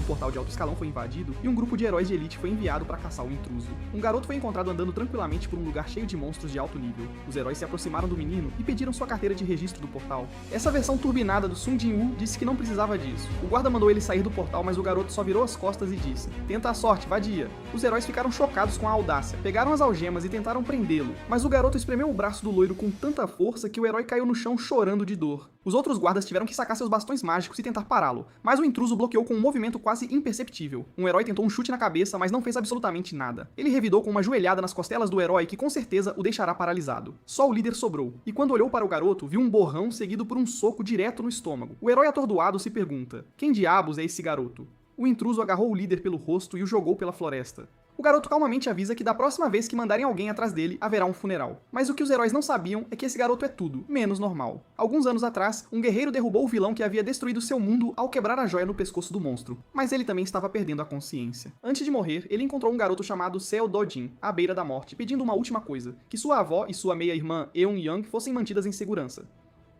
portal de alto escalão foi invadido e um grupo de heróis de elite foi enviado para caçar o intruso. Um garoto foi encontrado andando tranquilamente por um lugar cheio de monstros de alto nível. Os heróis se aproximaram do menino e pediram sua carteira de registro do portal. Essa versão turbinada do Sung Jin-woo disse que não precisava disso. O guarda mandou ele sair do portal, mas o garoto só virou as costas e disse: "Tenta a sorte, vadia." Os heróis ficaram chocados com a audácia, pegaram as algemas e tentaram prendê-lo, mas o garoto espremeu o braço do loiro com tanta força que o herói caiu no chão chorando de dor. Os outros guardas tiveram que sacar seus bastões mágicos e tentar pará-lo, mas o intruso bloqueou com um movimento quase imperceptível. Um herói tentou um chute na cabeça, mas não fez absolutamente nada. Ele revidou com uma joelhada nas costelas do herói que com certeza o deixará paralisado. Só o líder sobrou, e quando olhou para o garoto, viu um borrão seguido por um soco direto no estômago. O herói atordoado se pergunta: quem diabos é esse garoto? O intruso agarrou o líder pelo rosto e o jogou pela floresta. O garoto calmamente avisa que da próxima vez que mandarem alguém atrás dele, haverá um funeral. Mas o que os heróis não sabiam é que esse garoto é tudo, menos normal. Alguns anos atrás, um guerreiro derrubou o vilão que havia destruído seu mundo ao quebrar a joia no pescoço do monstro. Mas ele também estava perdendo a consciência. Antes de morrer, ele encontrou um garoto chamado Seo Do-jin, à beira da morte, pedindo uma última coisa: que sua avó e sua meia-irmã Eun-young fossem mantidas em segurança.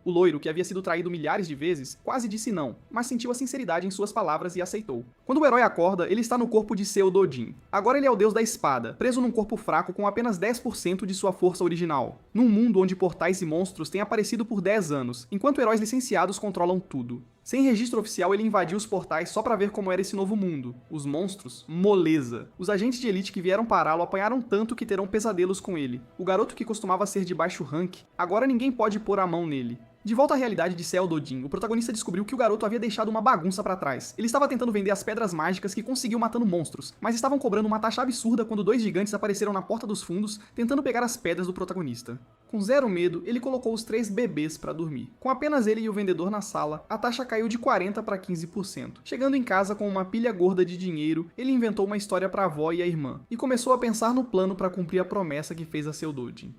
O loiro, que havia sido traído milhares de vezes, quase disse não, mas sentiu a sinceridade em suas palavras e aceitou. Quando o herói acorda, ele está no corpo de Seo Do-jin. Agora ele é o deus da espada, preso num corpo fraco com apenas 10% de sua força original. Num mundo onde portais e monstros têm aparecido por 10 anos, enquanto heróis licenciados controlam tudo. Sem registro oficial, ele invadiu os portais só pra ver como era esse novo mundo. Os monstros, moleza. Os agentes de elite que vieram pará-lo apanharam tanto que terão pesadelos com ele. O garoto que costumava ser de baixo rank, agora ninguém pode pôr a mão nele. De volta à realidade de Seo Do-jin, o protagonista descobriu que o garoto havia deixado uma bagunça pra trás. Ele estava tentando vender as pedras mágicas que conseguiu matando monstros, mas estavam cobrando uma taxa absurda quando dois gigantes apareceram na porta dos fundos, tentando pegar as pedras do protagonista. Com zero medo, ele colocou os 3 bebês pra dormir. Com apenas ele e o vendedor na sala, a taxa caiu de 40% para 15%. Chegando em casa com uma pilha gorda de dinheiro, ele inventou uma história pra avó e a irmã, e começou a pensar no plano para cumprir a promessa que fez a Seo Do-jin.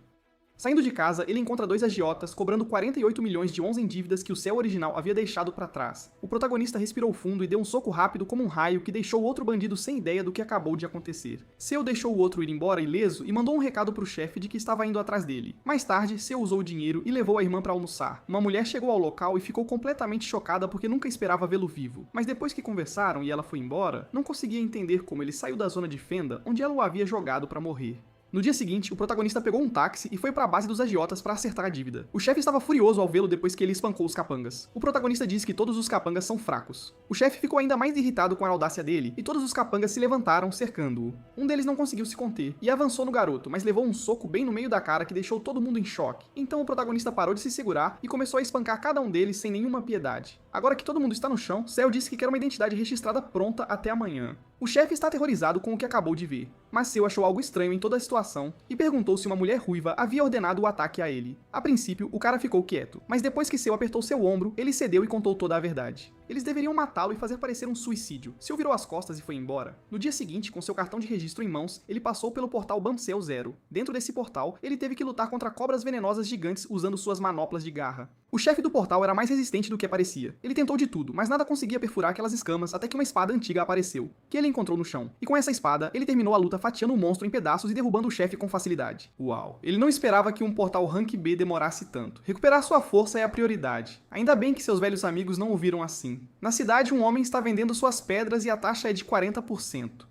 Saindo de casa, ele encontra dois agiotas cobrando 48 milhões de wons em dívidas que o Seo original havia deixado pra trás. O protagonista respirou fundo e deu um soco rápido como um raio que deixou o outro bandido sem ideia do que acabou de acontecer. Seo deixou o outro ir embora ileso e mandou um recado pro chefe de que estava indo atrás dele. Mais tarde, Seo usou o dinheiro e levou a irmã pra almoçar. Uma mulher chegou ao local e ficou completamente chocada porque nunca esperava vê-lo vivo. Mas depois que conversaram e ela foi embora, não conseguia entender como ele saiu da zona de fenda onde ela o havia jogado pra morrer. No dia seguinte, o protagonista pegou um táxi e foi para a base dos agiotas para acertar a dívida. O chefe estava furioso ao vê-lo depois que ele espancou os capangas. O protagonista disse que todos os capangas são fracos. O chefe ficou ainda mais irritado com a audácia dele e todos os capangas se levantaram cercando-o. Um deles não conseguiu se conter e avançou no garoto, mas levou um soco bem no meio da cara que deixou todo mundo em choque. Então o protagonista parou de se segurar e começou a espancar cada um deles sem nenhuma piedade. Agora que todo mundo está no chão, Seo disse que quer uma identidade registrada pronta até amanhã. O chefe está aterrorizado com o que acabou de ver, mas Seo achou algo estranho em toda a situação e perguntou se uma mulher ruiva havia ordenado o ataque a ele. A princípio, o cara ficou quieto, mas depois que Seo apertou seu ombro, ele cedeu e contou toda a verdade. Eles deveriam matá-lo e fazer parecer um suicídio. Seo virou as costas e foi embora. No dia seguinte, com seu cartão de registro em mãos, ele passou pelo portal Bamseo Zero. Dentro desse portal, ele teve que lutar contra cobras venenosas gigantes usando suas manoplas de garra. O chefe do portal era mais resistente do que parecia. Ele tentou de tudo, mas nada conseguia perfurar aquelas escamas até que uma espada antiga apareceu, que ele encontrou no chão. E com essa espada, ele terminou a luta fatiando o monstro em pedaços e derrubando o chefe com facilidade. Uau! Ele não esperava que um portal Rank B demorasse tanto. Recuperar sua força é a prioridade. Ainda bem que seus velhos amigos não o viram assim. Na cidade, um homem está vendendo suas pedras e a taxa é de 40%.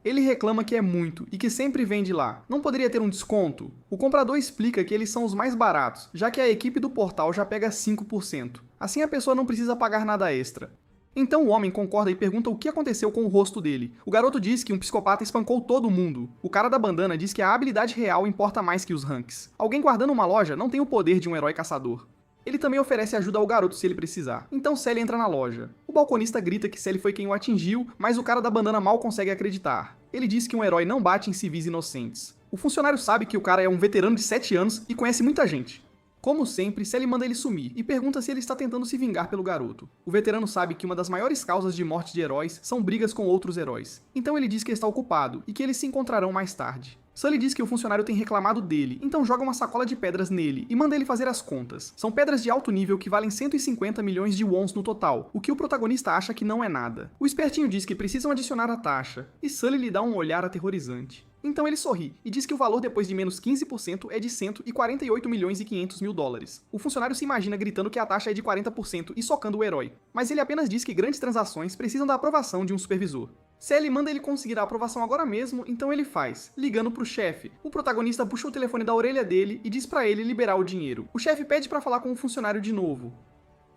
Ele reclama que é muito e que sempre vende lá. Não poderia ter um desconto? O comprador explica que eles são os mais baratos, já que a equipe do portal já pega 5%. Assim a pessoa não precisa pagar nada extra. Então o homem concorda e pergunta o que aconteceu com o rosto dele. O garoto diz que um psicopata espancou todo mundo. O cara da bandana diz que a habilidade real importa mais que os ranks. Alguém guardando uma loja não tem o poder de um herói caçador. Ele também oferece ajuda ao garoto se ele precisar. Então Sally entra na loja. O balconista grita que Sally foi quem o atingiu, mas o cara da bandana mal consegue acreditar. Ele diz que um herói não bate em civis inocentes. O funcionário sabe que o cara é um veterano de 7 anos e conhece muita gente. Como sempre, Sally manda ele sumir e pergunta se ele está tentando se vingar pelo garoto. O veterano sabe que uma das maiores causas de morte de heróis são brigas com outros heróis. Então ele diz que está ocupado e que eles se encontrarão mais tarde. Sully diz que o funcionário tem reclamado dele, então joga uma sacola de pedras nele e manda ele fazer as contas. São pedras de alto nível que valem 150 milhões de wons no total, o que o protagonista acha que não é nada. O espertinho diz que precisam adicionar a taxa, e Sully lhe dá um olhar aterrorizante. Então ele sorri e diz que o valor depois de menos 15% é de 148 milhões e 500 mil dólares. O funcionário se imagina gritando que a taxa é de 40% e socando o herói, mas ele apenas diz que grandes transações precisam da aprovação de um supervisor. Sally manda ele conseguir a aprovação agora mesmo, então ele faz, ligando pro chefe. O protagonista puxa o telefone da orelha dele e diz pra ele liberar o dinheiro. O chefe pede pra falar com o funcionário de novo.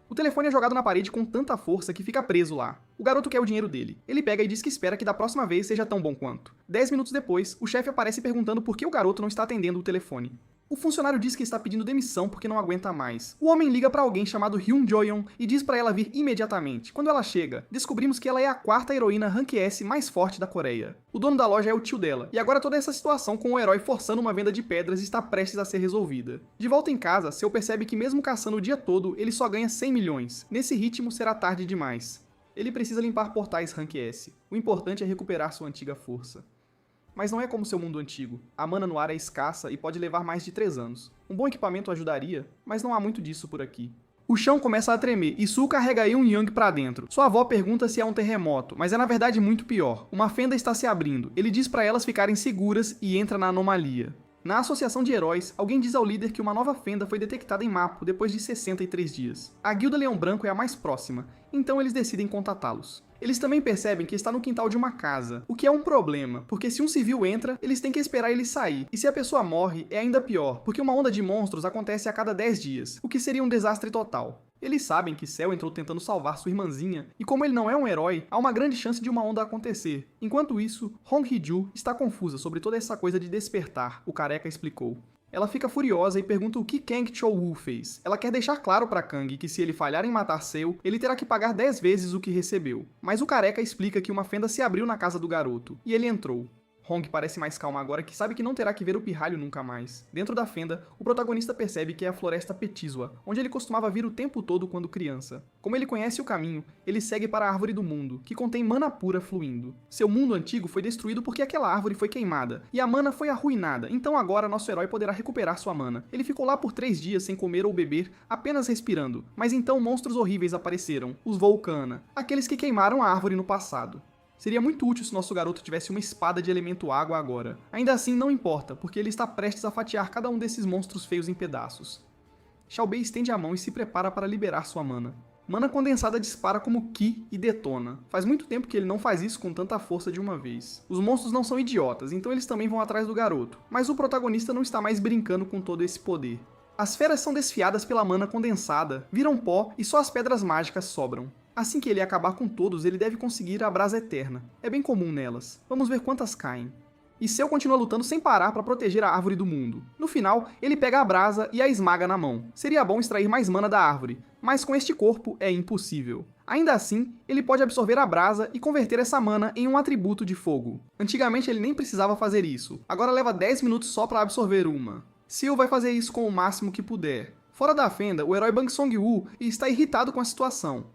O telefone é jogado na parede com tanta força que fica preso lá. O garoto quer o dinheiro dele. Ele pega e diz que espera que da próxima vez seja tão bom quanto. 10 minutos depois, o chefe aparece perguntando por que o garoto não está atendendo o telefone. O funcionário diz que está pedindo demissão porque não aguenta mais. O homem liga para alguém chamado Hyun Jo-yeon e diz para ela vir imediatamente. Quando ela chega, descobrimos que ela é a quarta heroína Rank S mais forte da Coreia. O dono da loja é o tio dela, e agora toda essa situação com o herói forçando uma venda de pedras está prestes a ser resolvida. De volta em casa, Seu percebe que mesmo caçando o dia todo, ele só ganha 100 milhões. Nesse ritmo, será tarde demais. Ele precisa limpar portais Rank S. O importante é recuperar sua antiga força. Mas não é como seu mundo antigo. A mana no ar é escassa e pode levar mais de 3 anos. Um bom equipamento ajudaria, mas não há muito disso por aqui. O chão começa a tremer e Su carrega Eun Young pra dentro. Sua avó pergunta se é um terremoto, mas é na verdade muito pior. Uma fenda está se abrindo. Ele diz pra elas ficarem seguras e entra na anomalia. Na associação de heróis, alguém diz ao líder que uma nova fenda foi detectada em Mapo depois de 63 dias. A Guilda Leão Branco é a mais próxima, então eles decidem contatá-los. Eles também percebem que está no quintal de uma casa, o que é um problema, porque se um civil entra, eles têm que esperar ele sair, e se a pessoa morre, é ainda pior, porque uma onda de monstros acontece a cada 10 dias, o que seria um desastre total. Eles sabem que Cell entrou tentando salvar sua irmãzinha, e como ele não é um herói, há uma grande chance de uma onda acontecer. Enquanto isso, Hong Hee-ju está confusa sobre toda essa coisa de despertar, o careca explicou. Ela fica furiosa e pergunta o que Kang Cho-woo fez. Ela quer deixar claro pra Kang que se ele falhar em matar Seu, ele terá que pagar 10 vezes o que recebeu. Mas o careca explica que uma fenda se abriu na casa do garoto, e ele entrou. Hong parece mais calma agora que sabe que não terá que ver o pirralho nunca mais. Dentro da fenda, o protagonista percebe que é a floresta Petiswa, onde ele costumava vir o tempo todo quando criança. Como ele conhece o caminho, ele segue para a Árvore do Mundo, que contém mana pura fluindo. Seu mundo antigo foi destruído porque aquela árvore foi queimada, e a mana foi arruinada, então agora nosso herói poderá recuperar sua mana. Ele ficou lá por 3 dias sem comer ou beber, apenas respirando, mas então monstros horríveis apareceram, os Volcana, aqueles que queimaram a árvore no passado. Seria muito útil se nosso garoto tivesse uma espada de elemento água agora. Ainda assim, não importa, porque ele está prestes a fatiar cada um desses monstros feios em pedaços. Xiao Bei estende a mão e se prepara para liberar sua mana. Mana condensada dispara como Ki e detona. Faz muito tempo que ele não faz isso com tanta força de uma vez. Os monstros não são idiotas, então eles também vão atrás do garoto. Mas o protagonista não está mais brincando com todo esse poder. As feras são desfiadas pela mana condensada, viram pó e só as pedras mágicas sobram. Assim que ele acabar com todos, ele deve conseguir a brasa eterna. É bem comum nelas. Vamos ver quantas caem. E Seu continua lutando sem parar para proteger a árvore do mundo. No final, ele pega a brasa e a esmaga na mão. Seria bom extrair mais mana da árvore, mas com este corpo é impossível. Ainda assim, ele pode absorver a brasa e converter essa mana em um atributo de fogo. Antigamente ele nem precisava fazer isso, agora leva 10 minutos só para absorver uma. Seu vai fazer isso com o máximo que puder. Fora da fenda, o herói Bang Song-woo está irritado com a situação.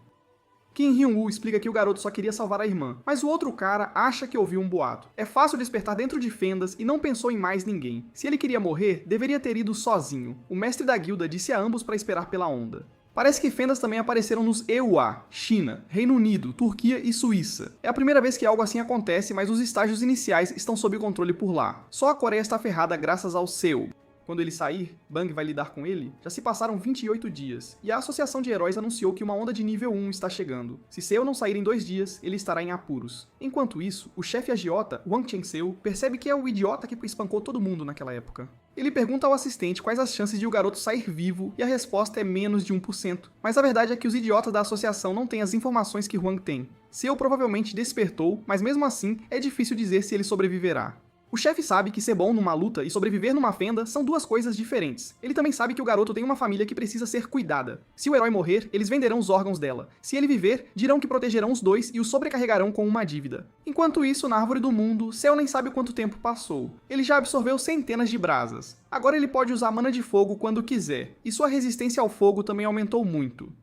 Kim Hyun-woo explica que o garoto só queria salvar a irmã, mas o outro cara acha que ouviu um boato. É fácil despertar dentro de fendas e não pensou em mais ninguém. Se ele queria morrer, deveria ter ido sozinho. O mestre da guilda disse a ambos para esperar pela onda. Parece que fendas também apareceram nos EUA, China, Reino Unido, Turquia e Suíça. É a primeira vez que algo assim acontece, mas os estágios iniciais estão sob controle por lá. Só a Coreia está ferrada graças ao Seu. Quando ele sair, Bang vai lidar com ele? Já se passaram 28 dias, e a Associação de Heróis anunciou que uma onda de nível 1 está chegando. Se Seu não sair em 2 dias, ele estará em apuros. Enquanto isso, o chefe agiota, Wang Chen-seu, percebe que é o idiota que espancou todo mundo naquela época. Ele pergunta ao assistente quais as chances de o garoto sair vivo, e a resposta é menos de 1%. Mas a verdade é que os idiotas da associação não têm as informações que Wang tem. Seu provavelmente despertou, mas mesmo assim, é difícil dizer se ele sobreviverá. O chefe sabe que ser bom numa luta e sobreviver numa fenda são duas coisas diferentes. Ele também sabe que o garoto tem uma família que precisa ser cuidada. Se o herói morrer, eles venderão os órgãos dela. Se ele viver, dirão que protegerão os dois e o sobrecarregarão com uma dívida. Enquanto isso, na Árvore do Mundo, Cell nem sabe quanto tempo passou. Ele já absorveu centenas de brasas. Agora ele pode usar mana de fogo quando quiser, e sua resistência ao fogo também aumentou muito.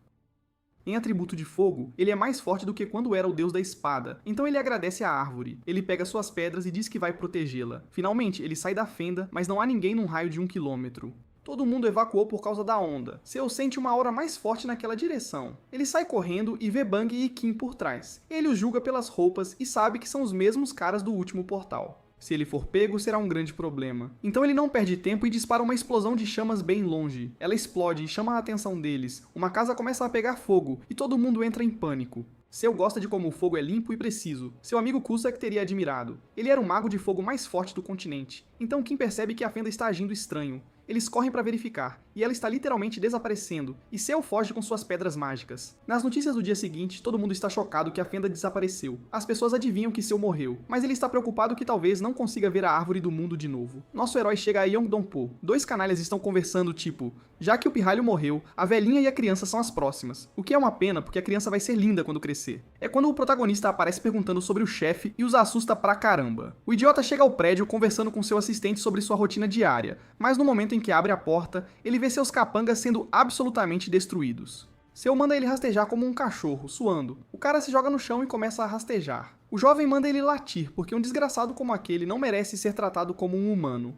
Em atributo de fogo, ele é mais forte do que quando era o deus da espada, então ele agradece à árvore. Ele pega suas pedras e diz que vai protegê-la. Finalmente, ele sai da fenda, mas não há ninguém num raio de 1 quilômetro. Todo mundo evacuou por causa da onda. Seu sente uma aura mais forte naquela direção. Ele sai correndo e vê Bang e Kim por trás. Ele os julga pelas roupas e sabe que são os mesmos caras do último portal. Se ele for pego, será um grande problema. Então ele não perde tempo e dispara uma explosão de chamas bem longe. Ela explode e chama a atenção deles. Uma casa começa a pegar fogo e todo mundo entra em pânico. Seu gosta de como o fogo é limpo e preciso. Seu amigo Cusack teria admirado. Ele era o mago de fogo mais forte do continente. Então Kim percebe que a fenda está agindo estranho. Eles correm para verificar, e ela está literalmente desaparecendo, e Cell foge com suas pedras mágicas. Nas notícias do dia seguinte, todo mundo está chocado que a fenda desapareceu. As pessoas adivinham que Cell morreu, mas ele está preocupado que talvez não consiga ver a árvore do mundo de novo. Nosso herói chega a Yongdongpo. Dois canalhas estão conversando tipo, já que o pirralho morreu, a velhinha e a criança são as próximas. O que é uma pena, porque a criança vai ser linda quando crescer. É quando o protagonista aparece perguntando sobre o chefe e os assusta pra caramba. O idiota chega ao prédio conversando com seu assistente sobre sua rotina diária, mas no momento em que abre a porta, ele vê seus capangas sendo absolutamente destruídos. Seu manda ele rastejar como um cachorro, suando. O cara se joga no chão e começa a rastejar. O jovem manda ele latir, porque um desgraçado como aquele não merece ser tratado como um humano.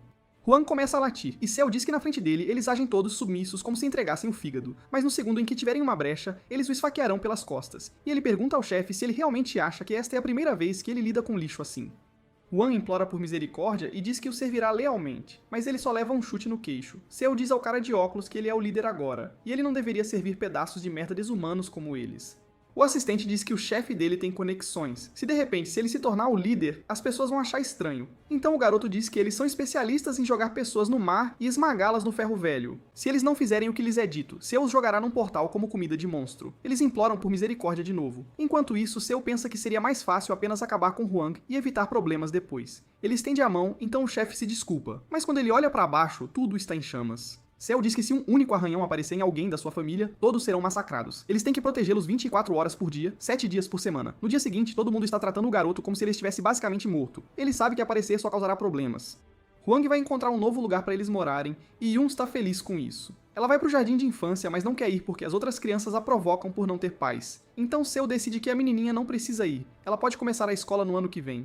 Huang começa a latir, e Cell diz que na frente dele eles agem todos submissos como se entregassem o fígado, mas no segundo em que tiverem uma brecha, eles o esfaquearão pelas costas, e ele pergunta ao chefe se ele realmente acha que esta é a primeira vez que ele lida com lixo assim. Huang implora por misericórdia e diz que o servirá lealmente, mas ele só leva um chute no queixo. Cell diz ao cara de óculos que ele é o líder agora, e ele não deveria servir pedaços de merda desumanos como eles. O assistente diz que o chefe dele tem conexões. Se de repente, se ele se tornar o líder, as pessoas vão achar estranho. Então o garoto diz que eles são especialistas em jogar pessoas no mar e esmagá-las no ferro velho. Se eles não fizerem o que lhes é dito, Cell os jogará num portal como comida de monstro. Eles imploram por misericórdia de novo. Enquanto isso, Cell pensa que seria mais fácil apenas acabar com Huang e evitar problemas depois. Ele estende a mão, então o chefe se desculpa. Mas quando ele olha para baixo, tudo está em chamas. Cell diz que se um único arranhão aparecer em alguém da sua família, todos serão massacrados. Eles têm que protegê-los 24 horas por dia, 7 dias por semana. No dia seguinte, todo mundo está tratando o garoto como se ele estivesse basicamente morto. Ele sabe que aparecer só causará problemas. Huang vai encontrar um novo lugar para eles morarem, e Yun está feliz com isso. Ela vai para o jardim de infância, mas não quer ir porque as outras crianças a provocam por não ter pais. Então Cell decide que a menininha não precisa ir. Ela pode começar a escola no ano que vem.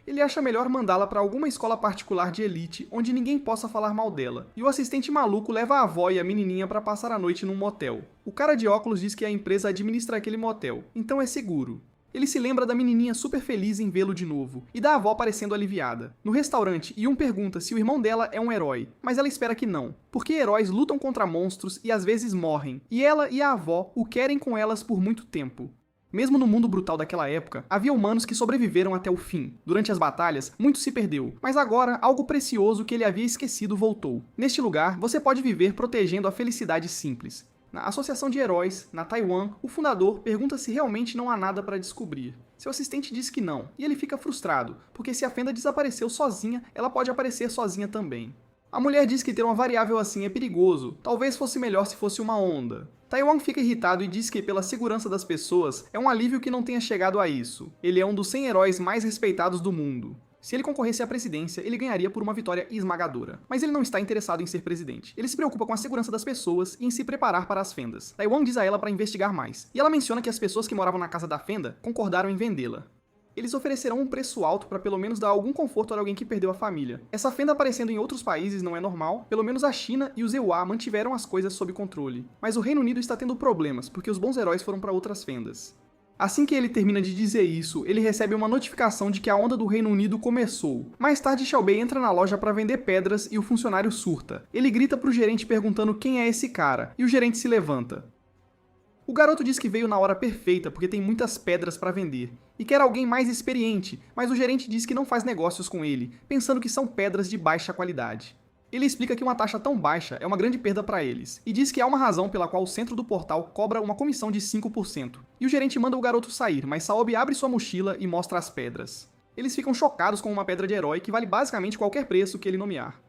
Ele acha melhor mandá-la para alguma escola particular de elite, onde ninguém possa falar mal dela, e o assistente maluco leva a avó e a menininha para passar a noite num motel. O cara de óculos diz que a empresa administra aquele motel, então é seguro. Ele se lembra da menininha super feliz em vê-lo de novo, e da avó parecendo aliviada. No restaurante, Yun pergunta se o irmão dela é um herói, mas ela espera que não, porque heróis lutam contra monstros e às vezes morrem, e ela e a avó o querem com elas por muito tempo. Mesmo no mundo brutal daquela época, havia humanos que sobreviveram até o fim. Durante as batalhas, muito se perdeu, mas agora algo precioso que ele havia esquecido voltou. Neste lugar, você pode viver protegendo a felicidade simples. Na Associação de Heróis, na Taiwan, o fundador pergunta se realmente não há nada para descobrir. Seu assistente diz que não, e ele fica frustrado, porque se a fenda desapareceu sozinha, ela pode aparecer sozinha também. A mulher diz que ter uma variável assim é perigoso, talvez fosse melhor se fosse uma onda. Taiwan fica irritado e diz que, pela segurança das pessoas, é um alívio que não tenha chegado a isso. Ele é um dos 100 heróis mais respeitados do mundo. Se ele concorresse à presidência, ele ganharia por uma vitória esmagadora. Mas ele não está interessado em ser presidente. Ele se preocupa com a segurança das pessoas e em se preparar para as fendas. Taiwan diz a ela para investigar mais, e ela menciona que as pessoas que moravam na casa da fenda concordaram em vendê-la. Eles oferecerão um preço alto para pelo menos dar algum conforto a alguém que perdeu a família. Essa fenda aparecendo em outros países não é normal, pelo menos a China e os EUA mantiveram as coisas sob controle. Mas o Reino Unido está tendo problemas, porque os bons heróis foram para outras fendas. Assim que ele termina de dizer isso, ele recebe uma notificação de que a onda do Reino Unido começou. Mais tarde, Xiaobei entra na loja para vender pedras e o funcionário surta. Ele grita pro gerente perguntando quem é esse cara, e o gerente se levanta. O garoto diz que veio na hora perfeita porque tem muitas pedras para vender, e quer alguém mais experiente, mas o gerente diz que não faz negócios com ele, pensando que são pedras de baixa qualidade. Ele explica que uma taxa tão baixa é uma grande perda para eles, e diz que há uma razão pela qual o centro do portal cobra uma comissão de 5%. E o gerente manda o garoto sair, mas Saobe abre sua mochila e mostra as pedras. Eles ficam chocados com uma pedra de herói que vale basicamente qualquer preço que ele nomear.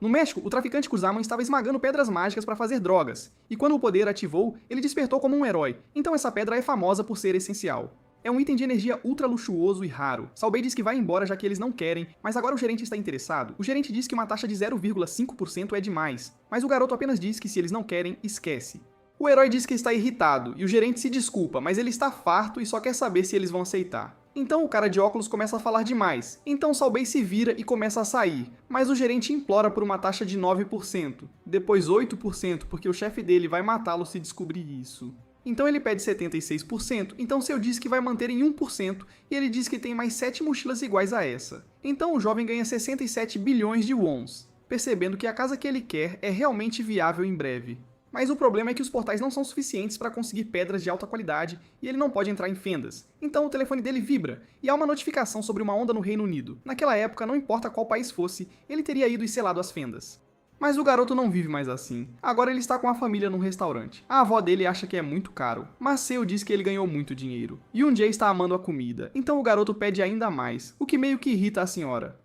No México, o traficante Kuzaman estava esmagando pedras mágicas para fazer drogas, e quando o poder ativou, ele despertou como um herói, então essa pedra é famosa por ser essencial. É um item de energia ultra luxuoso e raro. Saobei diz que vai embora já que eles não querem, mas agora o gerente está interessado. O gerente diz que uma taxa de 0,5% é demais, mas o garoto apenas diz que se eles não querem, esquece. O herói diz que está irritado, e o gerente se desculpa, mas ele está farto e só quer saber se eles vão aceitar. Então o cara de óculos começa a falar demais, então Saobei se vira e começa a sair, mas o gerente implora por uma taxa de 9%, depois 8%, porque o chefe dele vai matá-lo se descobrir isso. Então ele pede 76%, então Seo diz que vai manter em 1%, e ele diz que tem mais 7 mochilas iguais a essa. Então o jovem ganha 67 bilhões de wons, percebendo que a casa que ele quer é realmente viável em breve. Mas o problema é que os portais não são suficientes para conseguir pedras de alta qualidade e ele não pode entrar em fendas. Então o telefone dele vibra e há uma notificação sobre uma onda no Reino Unido. Naquela época, não importa qual país fosse, ele teria ido e selado as fendas. Mas o garoto não vive mais assim. Agora ele está com a família num restaurante. A avó dele acha que é muito caro, mas Seo diz que ele ganhou muito dinheiro. Yoon-jae está amando a comida, então o garoto pede ainda mais, o que meio que irrita a senhora.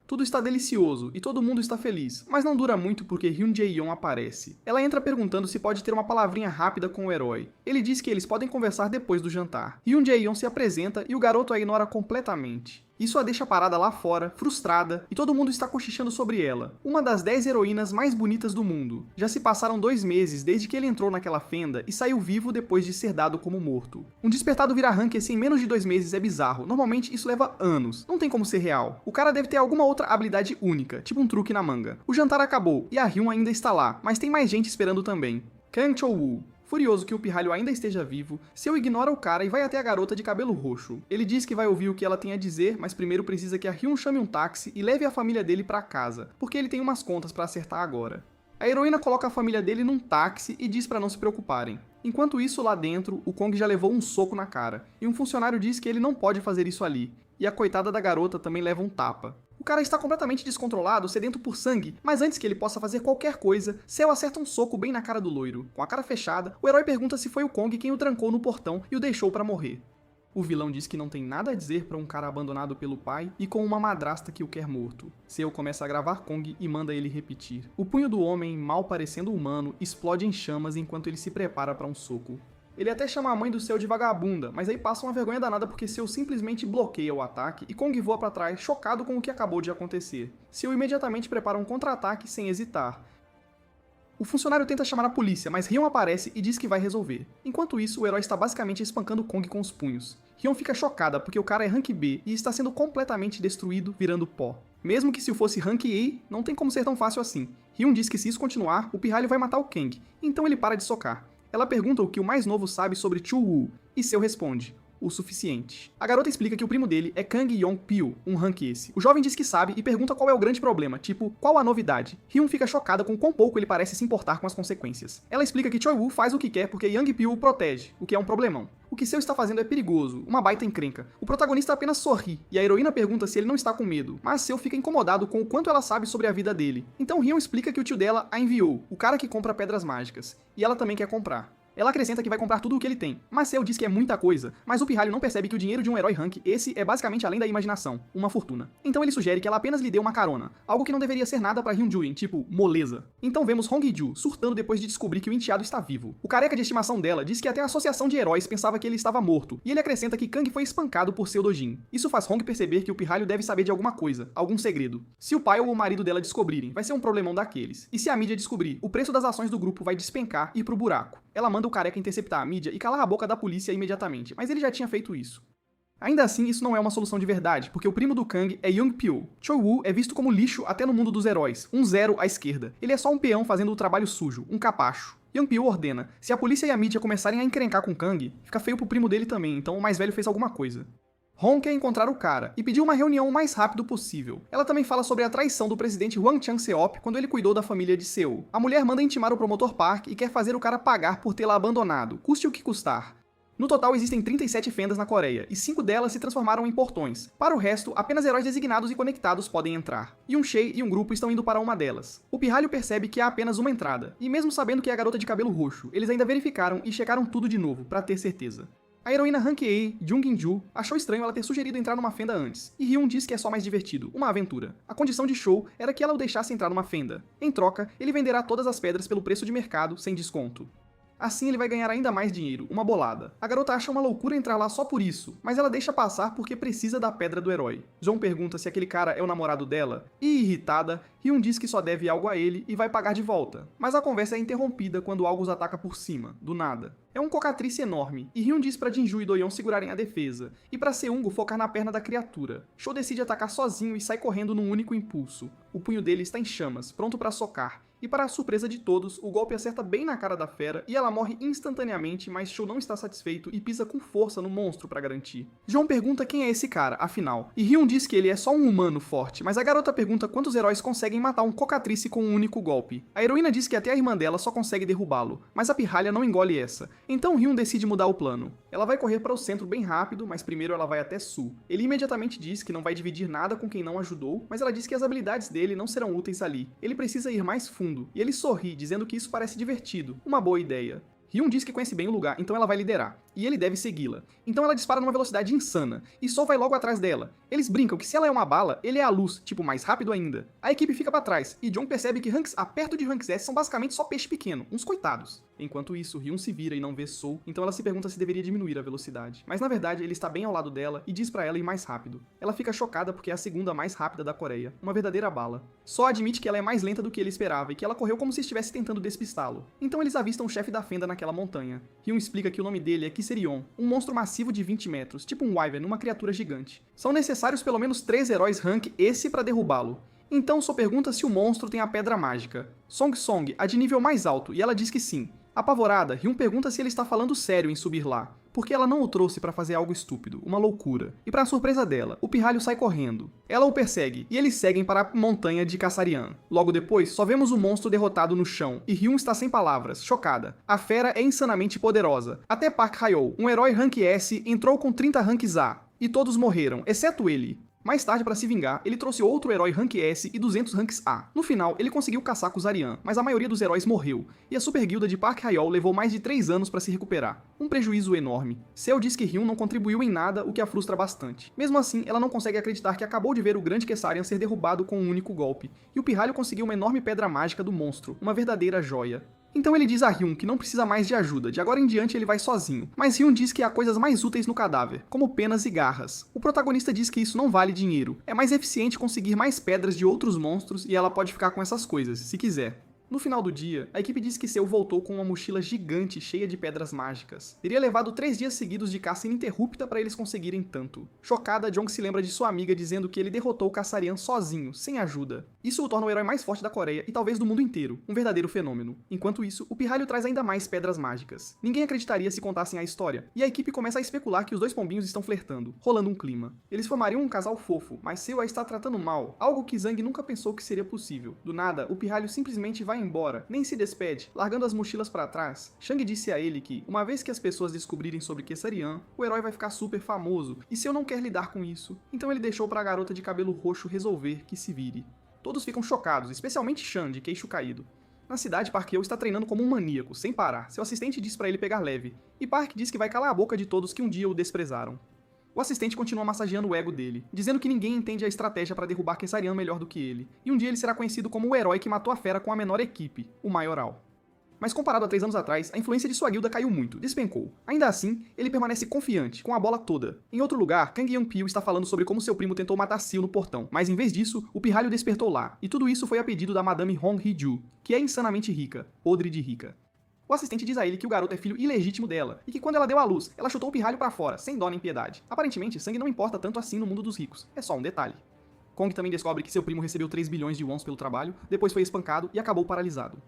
Tudo está delicioso e todo mundo está feliz, mas não dura muito porque Hyun Jae-yeon aparece. Ela entra perguntando se pode ter uma palavrinha rápida com o herói. Ele diz que eles podem conversar depois do jantar. Hyun Jae-yeon se apresenta e o garoto a ignora completamente. Isso a deixa parada lá fora, frustrada, e todo mundo está cochichando sobre ela. Uma das 10 heroínas mais bonitas do mundo. Já se passaram 2 meses desde que ele entrou naquela fenda e saiu vivo depois de ser dado como morto. Um despertado virar rank assim em menos de 2 meses é bizarro. Normalmente isso leva anos. Não tem como ser real. O cara deve ter alguma outra habilidade única, tipo um truque na manga. O jantar acabou e a Hyun ainda está lá, mas tem mais gente esperando também. Kang Cho-woo. Furioso que o pirralho ainda esteja vivo, Seo ignora o cara e vai até a garota de cabelo roxo. Ele diz que vai ouvir o que ela tem a dizer, mas primeiro precisa que a Hyun chame um táxi e leve a família dele pra casa, porque ele tem umas contas pra acertar agora. A heroína coloca a família dele num táxi e diz pra não se preocuparem. Enquanto isso, lá dentro, o Kong já levou um soco na cara, e um funcionário diz que ele não pode fazer isso ali, e a coitada da garota também leva um tapa. O cara está completamente descontrolado, sedento por sangue, mas antes que ele possa fazer qualquer coisa, Seo acerta um soco bem na cara do loiro. Com a cara fechada, o herói pergunta se foi o Kong quem o trancou no portão e o deixou pra morrer. O vilão diz que não tem nada a dizer pra um cara abandonado pelo pai e com uma madrasta que o quer morto. Seo começa a gravar Kong e manda ele repetir. O punho do homem, mal parecendo humano, explode em chamas enquanto ele se prepara pra um soco. Ele até chama a mãe do Seo de vagabunda, mas aí passa uma vergonha danada porque Seo simplesmente bloqueia o ataque e Kong voa pra trás, chocado com o que acabou de acontecer. Seo imediatamente prepara um contra-ataque sem hesitar. O funcionário tenta chamar a polícia, mas Hyun aparece e diz que vai resolver. Enquanto isso, o herói está basicamente espancando Kong com os punhos. Hyun fica chocada porque o cara é rank B e está sendo completamente destruído, virando pó. Mesmo que se fosse rank A, não tem como ser tão fácil assim. Hyun diz que se isso continuar, o pirralho vai matar o Kang, então ele para de socar. Ela pergunta o que o mais novo sabe sobre Cho-woo, e Seo responde: o suficiente. A garota explica que o primo dele é Kang Yong-pyo, um rank esse. O jovem diz que sabe e pergunta qual é o grande problema, tipo, qual a novidade? Hyun fica chocada com quão pouco ele parece se importar com as consequências. Ela explica que Choi-woo faz o que quer porque Young-pyo o protege, o que é um problemão. O que Seo está fazendo é perigoso, uma baita encrenca. O protagonista apenas sorri, e a heroína pergunta se ele não está com medo, mas Seo fica incomodado com o quanto ela sabe sobre a vida dele. Então Hyun explica que o tio dela a enviou, o cara que compra pedras mágicas, e ela também quer comprar. Ela acrescenta que vai comprar tudo o que ele tem, mas Seo diz que é muita coisa, mas o pirralho não percebe que o dinheiro de um herói rank, esse é basicamente além da imaginação, uma fortuna. Então ele sugere que ela apenas lhe dê uma carona, algo que não deveria ser nada pra Hyun-juin, tipo, moleza. Então vemos Hong-ju surtando depois de descobrir que o enteado está vivo. O careca de estimação dela diz que até a associação de heróis pensava que ele estava morto, e ele acrescenta que Kang foi espancado por Seo Dojin. Isso faz Hong perceber que o pirralho deve saber de alguma coisa, algum segredo. Se o pai ou o marido dela descobrirem, vai ser um problemão daqueles. E se a mídia descobrir, o preço das ações do grupo vai despencar e ir pro buraco. Ela manda o careca interceptar a mídia e calar a boca da polícia imediatamente, mas ele já tinha feito isso. Ainda assim, isso não é uma solução de verdade, porque o primo do Kang é Young-pyo. Choi-woo é visto como lixo até no mundo dos heróis, um zero à esquerda. Ele é só um peão fazendo o trabalho sujo, um capacho. Young-pyo ordena: se a polícia e a mídia começarem a encrencar com Kang, fica feio pro primo dele também, então o mais velho fez alguma coisa. Hong quer encontrar o cara e pediu uma reunião o mais rápido possível. Ela também fala sobre a traição do presidente Hwang Chang-seop quando ele cuidou da família de Seo. A mulher manda intimar o promotor Park e quer fazer o cara pagar por tê-la abandonado, custe o que custar. No total existem 37 fendas na Coreia, e 5 delas se transformaram em portões. Para o resto, apenas heróis designados e conectados podem entrar. Yoon-chae e um grupo estão indo para uma delas. O pirralho percebe que há apenas uma entrada, e mesmo sabendo que é a garota de cabelo roxo, eles ainda verificaram e checaram tudo de novo, para ter certeza. A heroína Rank A, Jung In-ju, achou estranho ela ter sugerido entrar numa fenda antes, e Hyun diz que é só mais divertido, uma aventura. A condição de Show era que ela o deixasse entrar numa fenda. Em troca, ele venderá todas as pedras pelo preço de mercado, sem desconto. Assim ele vai ganhar ainda mais dinheiro, uma bolada. A garota acha uma loucura entrar lá só por isso, mas ela deixa passar porque precisa da pedra do herói. John pergunta se aquele cara é o namorado dela, e irritada, Hyun diz que só deve algo a ele e vai pagar de volta. Mas a conversa é interrompida quando algo os ataca por cima, do nada. É um cocatriz enorme, e Hyun diz pra Jinju e Do-yeon segurarem a defesa, e pra Seungo focar na perna da criatura. Show decide atacar sozinho e sai correndo num único impulso. O punho dele está em chamas, pronto pra socar, E para a surpresa de todos, o golpe acerta bem na cara da fera e ela morre instantaneamente, mas Shou não está satisfeito e pisa com força no monstro para garantir. João pergunta quem é esse cara, afinal, e Hyun diz que ele é só um humano forte, mas a garota pergunta quantos heróis conseguem matar um cocatrice com um único golpe. A heroína diz que até a irmã dela só consegue derrubá-lo, mas a pirralha não engole essa, então Hyun decide mudar o plano. Ela vai correr para o centro bem rápido, mas primeiro ela vai até Su. Ele imediatamente diz que não vai dividir nada com quem não ajudou, mas ela diz que as habilidades dele não serão úteis ali. Ele precisa ir mais fundo, e ele sorri, dizendo que isso parece divertido, uma boa ideia. Hyun diz que conhece bem o lugar, então ela vai liderar, e ele deve segui-la. Então ela dispara numa velocidade insana, e Sol vai logo atrás dela. Eles brincam que se ela é uma bala, ele é a luz, tipo mais rápido ainda. A equipe fica pra trás, e John percebe que Ranks A perto de Ranks S são basicamente só peixe pequeno, uns coitados. Enquanto isso, Hyun se vira e não vê Sol, então ela se pergunta se deveria diminuir a velocidade. Mas na verdade, ele está bem ao lado dela e diz pra ela ir mais rápido. Ela fica chocada porque é a segunda mais rápida da Coreia, uma verdadeira bala. Só admite que ela é mais lenta do que ele esperava e que ela correu como se estivesse tentando despistá-lo. Então eles avistam o chefe da fenda naquela montanha. Hyun explica que o nome dele é Kiserion, um monstro massivo de 20 metros, tipo um Wyvern, uma criatura gigante. São necessários pelo menos 3 heróis rank esse pra derrubá-lo. Então Só pergunta se o monstro tem a pedra mágica. Song Song, a de nível mais alto, e ela diz que sim. Apavorada, Hyun pergunta se ele está falando sério em subir lá, porque ela não o trouxe para fazer algo estúpido, uma loucura. E para surpresa dela, o pirralho sai correndo. Ela o persegue, e eles seguem para a montanha de Kassarian. Logo depois, só vemos o monstro derrotado no chão, e Hyun está sem palavras, chocada. A fera é insanamente poderosa. Até Park Hyo, um herói rank S, entrou com 30 ranks A, e todos morreram, exceto ele. Mais tarde, para se vingar, ele trouxe outro herói rank S e 200 ranks A. No final, ele conseguiu caçar Kuzarian, mas a maioria dos heróis morreu, e a super guilda de Park Hyo levou mais de 3 anos para se recuperar. Um prejuízo enorme. Seo diz que Hyun não contribuiu em nada, o que a frustra bastante. Mesmo assim, ela não consegue acreditar que acabou de ver o grande Kessarian ser derrubado com um único golpe, e o pirralho conseguiu uma enorme pedra mágica do monstro, uma verdadeira joia. Então ele diz a Hyun que não precisa mais de ajuda, de agora em diante ele vai sozinho. Mas Hyun diz que há coisas mais úteis no cadáver, como penas e garras. O protagonista diz que isso não vale dinheiro. É mais eficiente conseguir mais pedras de outros monstros e ela pode ficar com essas coisas, se quiser. No final do dia, a equipe diz que Seo voltou com uma mochila gigante cheia de pedras mágicas. Teria levado 3 dias seguidos de caça ininterrupta para eles conseguirem tanto. Chocada, Jong se lembra de sua amiga dizendo que ele derrotou o Kassarian sozinho, sem ajuda. Isso o torna o herói mais forte da Coreia e talvez do mundo inteiro, um verdadeiro fenômeno. Enquanto isso, o pirralho traz ainda mais pedras mágicas. Ninguém acreditaria se contassem a história, e a equipe começa a especular que os dois pombinhos estão flertando, rolando um clima. Eles formariam um casal fofo, mas Seo a está tratando mal, algo que Zhang nunca pensou que seria possível. Do nada, o pirralho simplesmente vai embora, nem se despede, largando as mochilas para trás. Shang disse a ele que, uma vez que as pessoas descobrirem sobre Kessarian, o herói vai ficar super famoso, e Seo não quer lidar com isso. Então ele deixou para a garota de cabelo roxo resolver que se vire. Todos ficam chocados, especialmente Shang, de queixo caído. Na cidade, Park Hyo está treinando como um maníaco, sem parar. Seu assistente diz para ele pegar leve, e Park diz que vai calar a boca de todos que um dia o desprezaram. O assistente continua massageando o ego dele, dizendo que ninguém entende a estratégia para derrubar Kessarian melhor do que ele, e um dia ele será conhecido como o herói que matou a fera com a menor equipe, o Maioral. Mas comparado a 3 anos atrás, a influência de sua guilda caiu muito, despencou. Ainda assim, ele permanece confiante, com a bola toda. Em outro lugar, Kang Young-pyo está falando sobre como seu primo tentou matar Seo no portão, mas em vez disso, o pirralho despertou lá, e tudo isso foi a pedido da Madame Hong Hee-ju, que é insanamente rica, podre de rica. O assistente diz a ele que o garoto é filho ilegítimo dela, e que quando ela deu à luz, ela chutou o pirralho pra fora, sem dó nem piedade. Aparentemente, sangue não importa tanto assim no mundo dos ricos, é só um detalhe. Kong também descobre que seu primo recebeu 3 bilhões de wons pelo trabalho, depois foi espancado e acabou paralisado.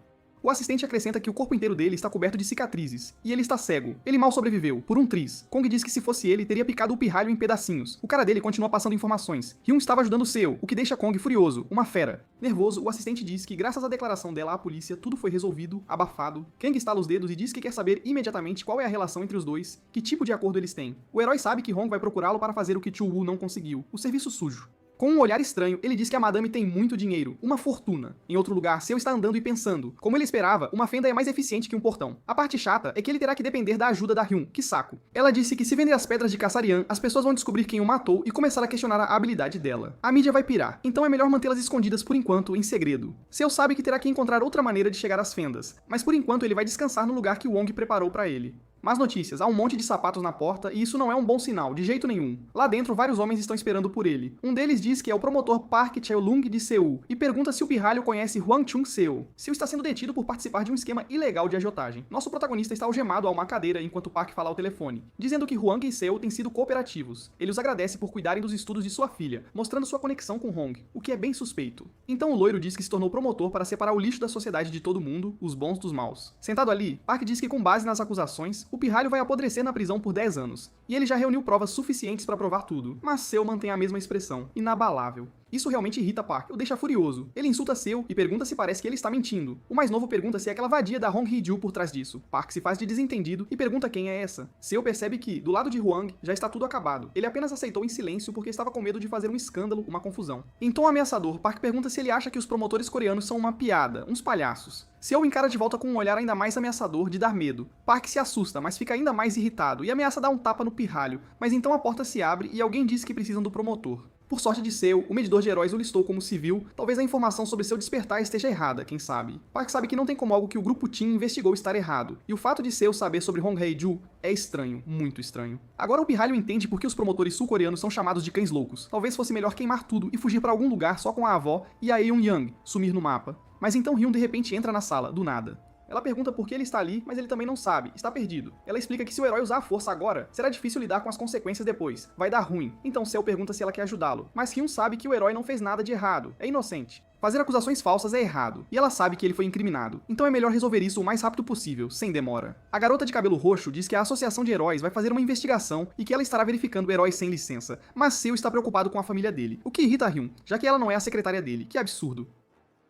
O assistente acrescenta que o corpo inteiro dele está coberto de cicatrizes, e ele está cego. Ele mal sobreviveu, por um triz. Kong diz que se fosse ele, teria picado o pirralho em pedacinhos. O cara dele continua passando informações. Hyun estava ajudando Seo, o que deixa Kong furioso, uma fera. Nervoso, o assistente diz que graças à declaração dela à polícia, tudo foi resolvido, abafado. Kang estala os dedos e diz que quer saber imediatamente qual é a relação entre os dois, que tipo de acordo eles têm. O herói sabe que Hong vai procurá-lo para fazer o que Chu-woo não conseguiu, o serviço sujo. Com um olhar estranho, ele diz que a madame tem muito dinheiro, uma fortuna. Em outro lugar, Seo está andando e pensando. Como ele esperava, uma fenda é mais eficiente que um portão. A parte chata é que ele terá que depender da ajuda da Hyun, que saco. Ela disse que se vender as pedras de Kassarian, as pessoas vão descobrir quem o matou e começar a questionar a habilidade dela. A mídia vai pirar, então é melhor mantê-las escondidas por enquanto, em segredo. Seo sabe que terá que encontrar outra maneira de chegar às fendas, mas por enquanto ele vai descansar no lugar que Wong preparou para ele. Más notícias, há um monte de sapatos na porta e isso não é um bom sinal, de jeito nenhum. Lá dentro, vários homens estão esperando por ele. Um deles diz que é o promotor Park Chae-lung de Seul e pergunta se o pirralho conhece Hwang Chung-seo. Seo está sendo detido por participar de um esquema ilegal de agiotagem. Nosso protagonista está algemado a uma cadeira enquanto Park fala ao telefone, dizendo que Hwang e Seo têm sido cooperativos. Ele os agradece por cuidarem dos estudos de sua filha, mostrando sua conexão com Hong, o que é bem suspeito. Então o loiro diz que se tornou promotor para separar o lixo da sociedade de todo mundo, os bons dos maus. Sentado ali, Park diz que com base nas acusações, o pirralho vai apodrecer na prisão por 10 anos, e ele já reuniu provas suficientes para provar tudo, mas Seo mantém a mesma expressão, inabalável. Isso realmente irrita Park, o deixa furioso. Ele insulta Seo e pergunta se parece que ele está mentindo. O mais novo pergunta se é aquela vadia da Hong Hee-ju por trás disso. Park se faz de desentendido e pergunta quem é essa. Seo percebe que, do lado de Hwang, já está tudo acabado. Ele apenas aceitou em silêncio porque estava com medo de fazer um escândalo, uma confusão. Em tom ameaçador, Park pergunta se ele acha que os promotores coreanos são uma piada, uns palhaços. Seo encara de volta com um olhar ainda mais ameaçador de dar medo. Park se assusta, mas fica ainda mais irritado e ameaça dar um tapa no pirralho, mas então a porta se abre e alguém diz que precisam do promotor. Por sorte de Seo, o medidor de heróis o listou como civil, talvez a informação sobre seu despertar esteja errada, quem sabe. Park sabe que não tem como algo que o grupo Team investigou estar errado, e o fato de Seo saber sobre Hong Hee-ju é estranho, muito estranho. Agora o pirralho entende por que os promotores sul-coreanos são chamados de cães loucos. Talvez fosse melhor queimar tudo e fugir para algum lugar só com a avó e a Eun-young sumir no mapa. Mas então Hyun de repente entra na sala, do nada. Ela pergunta por que ele está ali, mas ele também não sabe, está perdido. Ela explica que se o herói usar a força agora, será difícil lidar com as consequências depois, vai dar ruim. Então Seo pergunta se ela quer ajudá-lo, mas Hyun sabe que o herói não fez nada de errado, é inocente. Fazer acusações falsas é errado, e ela sabe que ele foi incriminado, então é melhor resolver isso o mais rápido possível, sem demora. A garota de cabelo roxo diz que a Associação de Heróis vai fazer uma investigação e que ela estará verificando heróis sem licença, mas Seo está preocupado com a família dele, o que irrita Hyun, já que ela não é a secretária dele, que absurdo.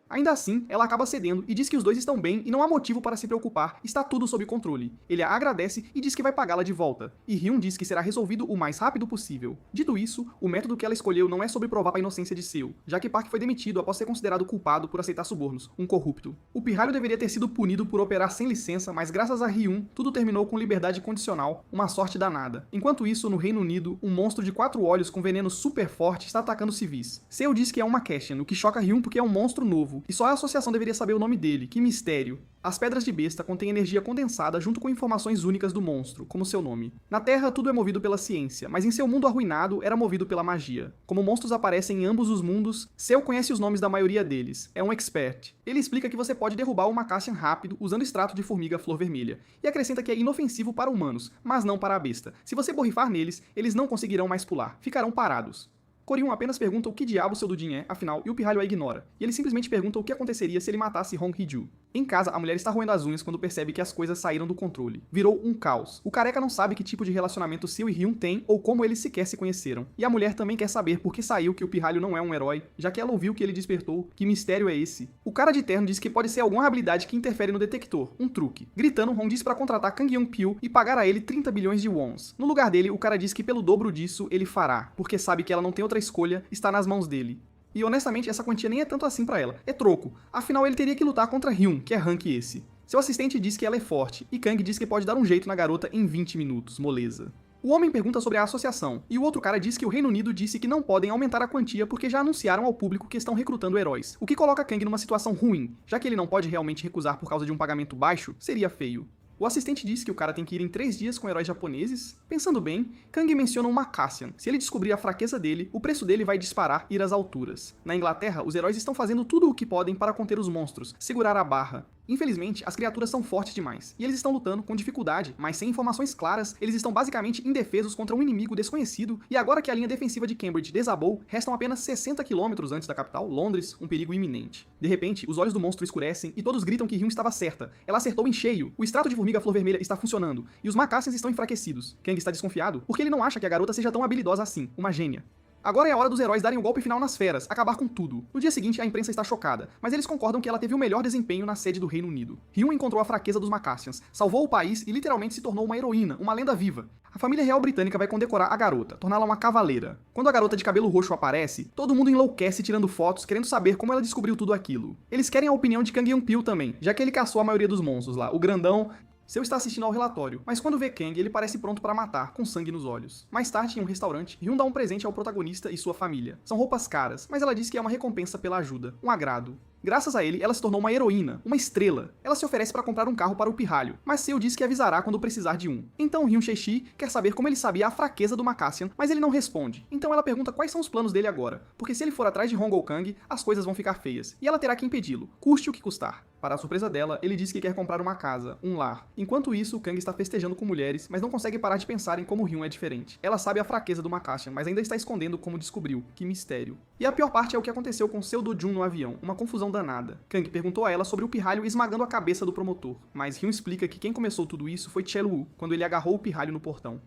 Ainda assim, ela acaba cedendo e diz que os dois estão bem e não há motivo para se preocupar, está tudo sob controle. Ele a agradece e diz que vai pagá-la de volta, e Hyun diz que será resolvido o mais rápido possível. Dito isso, o método que ela escolheu não é sobre provar a inocência de Seo, já que Park foi demitido após ser considerado culpado por aceitar subornos, um corrupto. O pirralho deveria ter sido punido por operar sem licença, mas graças a Hyun, tudo terminou com liberdade condicional, uma sorte danada. Enquanto isso, no Reino Unido, um monstro de 4 olhos com veneno super forte está atacando civis. Seo diz que é uma Cassian, o que choca Hyun porque é um monstro novo, e só a associação deveria saber o nome dele, que mistério. As pedras de besta contêm energia condensada junto com informações únicas do monstro, como seu nome. Na Terra, tudo é movido pela ciência, mas em seu mundo arruinado, era movido pela magia. Como monstros aparecem em ambos os mundos, Seo conhece os nomes da maioria deles, é um expert. Ele explica que você pode derrubar uma Cassian rápido usando extrato de formiga flor vermelha, e acrescenta que é inofensivo para humanos, mas não para a besta. Se você borrifar neles, eles não conseguirão mais pular, ficarão parados. Corium apenas pergunta o que diabo seu Dudin é, afinal, e o pirralho a ignora. E ele simplesmente pergunta o que aconteceria se ele matasse Hong Hee-ju. Em casa, a mulher está roendo as unhas quando percebe que as coisas saíram do controle. Virou um caos. O careca não sabe que tipo de relacionamento Seo e Hyun têm ou como eles sequer se conheceram. E a mulher também quer saber por que saiu que o pirralho não é um herói, já que ela ouviu que ele despertou. Que mistério é esse? O cara de terno diz que pode ser alguma habilidade que interfere no detector, um truque. Gritando, Hong diz para contratar Kang Young-pil e pagar a ele 30 bilhões de wons. No lugar dele, o cara diz que pelo dobro disso ele fará, porque sabe que ela não tem outra escolha, está nas mãos dele. E honestamente, essa quantia nem é tanto assim pra ela, é troco. Afinal, ele teria que lutar contra Hyun, que é rank esse. Seu assistente diz que ela é forte, e Kang diz que pode dar um jeito na garota em 20 minutos, moleza. O homem pergunta sobre a associação, e o outro cara diz que o Reino Unido disse que não podem aumentar a quantia porque já anunciaram ao público que estão recrutando heróis, o que coloca Kang numa situação ruim, já que ele não pode realmente recusar por causa de um pagamento baixo, seria feio. O assistente diz que o cara tem que ir em 3 dias com heróis japoneses. Pensando bem, Kang menciona uma Cassian. Se ele descobrir a fraqueza dele, o preço dele vai disparar e ir às alturas. Na Inglaterra, os heróis estão fazendo tudo o que podem para conter os monstros, segurar a barra. Infelizmente, as criaturas são fortes demais, e eles estão lutando com dificuldade, mas sem informações claras, eles estão basicamente indefesos contra um inimigo desconhecido, e agora que a linha defensiva de Cambridge desabou, restam apenas 60 quilômetros antes da capital, Londres, um perigo iminente. De repente, os olhos do monstro escurecem, e todos gritam que Hyun estava certa. Ela acertou em cheio, o extrato de formiga flor vermelha está funcionando, e os Macassians estão enfraquecidos. Kang está desconfiado, porque ele não acha que a garota seja tão habilidosa assim, uma gênia. Agora é a hora dos heróis darem o golpe final nas feras, acabar com tudo. No dia seguinte, a imprensa está chocada, mas eles concordam que ela teve o melhor desempenho na sede do Reino Unido. Hyun encontrou a fraqueza dos Macassians, salvou o país e literalmente se tornou uma heroína, uma lenda viva. A família real britânica vai condecorar a garota, torná-la uma cavaleira. Quando a garota de cabelo roxo aparece, todo mundo enlouquece tirando fotos, querendo saber como ela descobriu tudo aquilo. Eles querem a opinião de Kang Young-pil também, já que ele caçou a maioria dos monstros lá, o grandão. Seo está assistindo ao relatório, mas quando vê Kang, ele parece pronto para matar, com sangue nos olhos. Mais tarde, em um restaurante, Hyun dá um presente ao protagonista e sua família. São roupas caras, mas ela diz que é uma recompensa pela ajuda, um agrado. Graças a ele, ela se tornou uma heroína, uma estrela. Ela se oferece para comprar um carro para o pirralho, mas Seo diz que avisará quando precisar de um. Então Hyun Chae-chi quer saber como ele sabia a fraqueza do Makassian, mas ele não responde. Então ela pergunta quais são os planos dele agora, porque se ele for atrás de Hong Kong, as coisas vão ficar feias, e ela terá que impedi-lo, custe o que custar. Para a surpresa dela, ele diz que quer comprar uma casa, um lar. Enquanto isso, Kang está festejando com mulheres, mas não consegue parar de pensar em como Hyun é diferente. Ela sabe a fraqueza do Makassian, mas ainda está escondendo como descobriu. Que mistério. E a pior parte é o que aconteceu com Seo Do-jun no avião, uma confusão danada. Kang perguntou a ela sobre o pirralho esmagando a cabeça do promotor, mas Hyun explica que quem começou tudo isso foi Chelu, quando ele agarrou o pirralho no portão.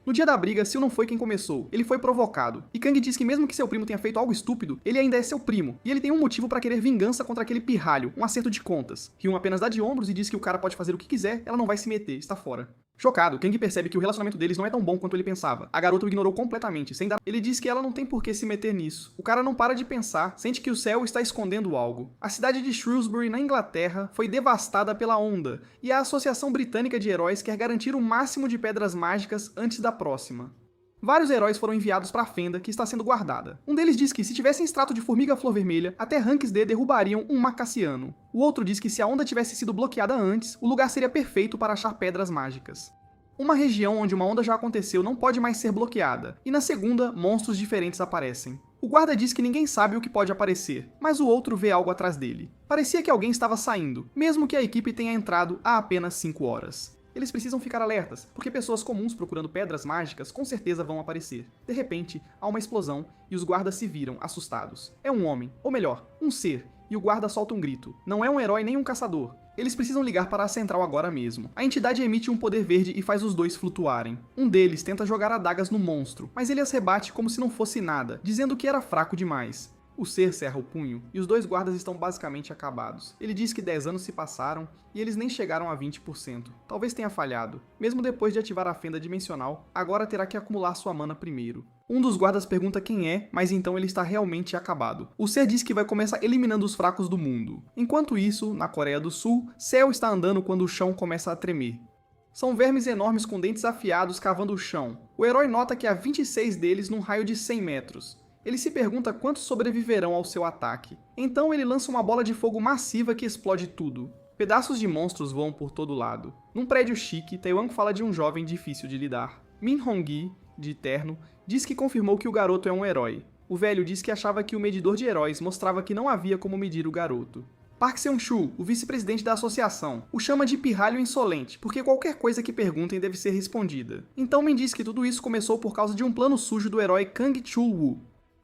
No dia da briga, Seo não foi quem começou, ele foi provocado. E Kang diz que mesmo que seu primo tenha feito algo estúpido, ele ainda é seu primo, e ele tem um motivo para querer vingança contra aquele pirralho, um acerto de contas. Hyun apenas dá de ombros e diz que o cara pode fazer o que quiser, ela não vai se meter, está fora. Chocado, Kang percebe que o relacionamento deles não é tão bom quanto ele pensava. A garota o ignorou completamente, sem dar... Ele diz que ela não tem por que se meter nisso. O cara não para de pensar, sente que o céu está escondendo algo. A cidade de Shrewsbury, na Inglaterra, foi devastada pela onda, e a Associação Britânica de Heróis quer garantir o máximo de pedras mágicas antes da próxima. Vários heróis foram enviados para a fenda, que está sendo guardada. Um deles diz que se tivessem extrato de formiga flor vermelha, até ranks D derrubariam um Macassiano. O outro diz que se a onda tivesse sido bloqueada antes, o lugar seria perfeito para achar pedras mágicas. Uma região onde uma onda já aconteceu não pode mais ser bloqueada, e na segunda, monstros diferentes aparecem. O guarda diz que ninguém sabe o que pode aparecer, mas o outro vê algo atrás dele. Parecia que alguém estava saindo, mesmo que a equipe tenha entrado há apenas 5 horas. Eles precisam ficar alertas, porque pessoas comuns procurando pedras mágicas com certeza vão aparecer. De repente, há uma explosão e os guardas se viram, assustados. É um homem, ou melhor, um ser, e o guarda solta um grito. Não é um herói nem um caçador. Eles precisam ligar para a central agora mesmo. A entidade emite um poder verde e faz os dois flutuarem. Um deles tenta jogar adagas no monstro, mas ele as rebate como se não fosse nada, dizendo que era fraco demais. O ser cerra o punho, e os dois guardas estão basicamente acabados. Ele diz que 10 anos se passaram, e eles nem chegaram a 20%. Talvez tenha falhado. Mesmo depois de ativar a fenda dimensional, agora terá que acumular sua mana primeiro. Um dos guardas pergunta quem é, mas então ele está realmente acabado. O ser diz que vai começar eliminando os fracos do mundo. Enquanto isso, na Coreia do Sul, Seo está andando quando o chão começa a tremer. São vermes enormes com dentes afiados cavando o chão. O herói nota que há 26 deles num raio de 100 metros. Ele se pergunta quantos sobreviverão ao seu ataque. Então ele lança uma bola de fogo massiva que explode tudo. Pedaços de monstros voam por todo lado. Num prédio chique, Taewon fala de um jovem difícil de lidar. Min Hong-gi, de terno, diz que confirmou que o garoto é um herói. O velho diz que achava que o medidor de heróis mostrava que não havia como medir o garoto. Park Seung-chul, o vice-presidente da associação, o chama de pirralho insolente, porque qualquer coisa que perguntem deve ser respondida. Então Min diz que tudo isso começou por causa de um plano sujo do herói Kang Chul-woo.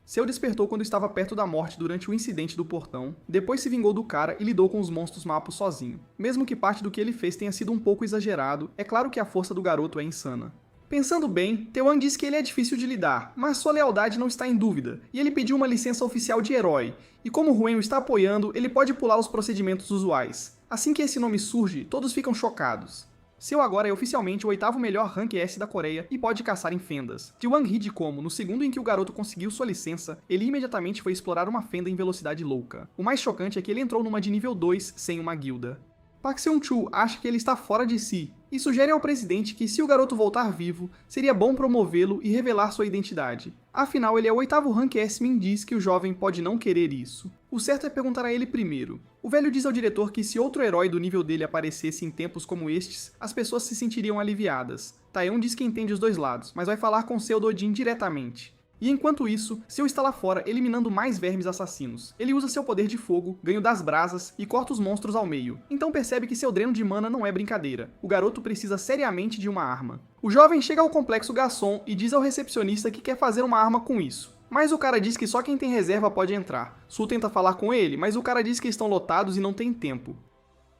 Seo despertou quando estava perto da morte durante o incidente do portão, depois se vingou do cara e lidou com os monstros mapos sozinho. Mesmo que parte do que ele fez tenha sido um pouco exagerado, é claro que a força do garoto é insana. Pensando bem, Taewon diz que ele é difícil de lidar, mas sua lealdade não está em dúvida, e ele pediu uma licença oficial de herói, e como Huen o está apoiando, ele pode pular os procedimentos usuais. Assim que esse nome surge, todos ficam chocados. Seo agora é oficialmente o 8º melhor rank S da Coreia e pode caçar em fendas. Ji-wang ri de como, no segundo em que o garoto conseguiu sua licença, ele imediatamente foi explorar uma fenda em velocidade louca. O mais chocante é que ele entrou numa de nível 2 sem uma guilda. Park Seung-chul acha que ele está fora de si, e sugere ao presidente que se o garoto voltar vivo, seria bom promovê-lo e revelar sua identidade. Afinal, ele é o 8º rank S e Min diz que o jovem pode não querer isso. O certo é perguntar a ele primeiro. O velho diz ao diretor que se outro herói do nível dele aparecesse em tempos como estes, as pessoas se sentiriam aliviadas. Taeyeon diz que entende os dois lados, mas vai falar com Seo Do-jin diretamente. E enquanto isso, Seo está lá fora eliminando mais vermes assassinos. Ele usa seu poder de fogo, ganho das brasas e corta os monstros ao meio. Então percebe que seu dreno de mana não é brincadeira. O garoto precisa seriamente de uma arma. O jovem chega ao complexo Garçom e diz ao recepcionista que quer fazer uma arma com isso. Mas o cara diz que só quem tem reserva pode entrar. Su tenta falar com ele, mas o cara diz que estão lotados e não tem tempo.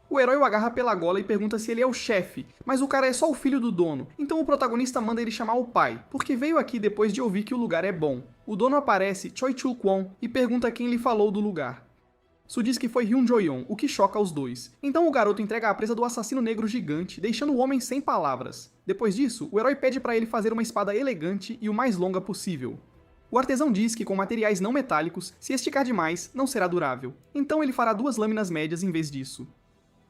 O herói o agarra pela gola e pergunta se ele é o chefe, mas o cara é só o filho do dono, então o protagonista manda ele chamar o pai, porque veio aqui depois de ouvir que o lugar é bom. O dono aparece, Choi Chul-kwon, e pergunta quem lhe falou do lugar. Su diz que foi Hyun Jo-yeon, o que choca os dois. Então o garoto entrega a presa do assassino negro gigante, deixando o homem sem palavras. Depois disso, o herói pede para ele fazer uma espada elegante e o mais longa possível. O artesão diz que com materiais não metálicos, se esticar demais, não será durável. Então ele fará 2 lâminas médias em vez disso.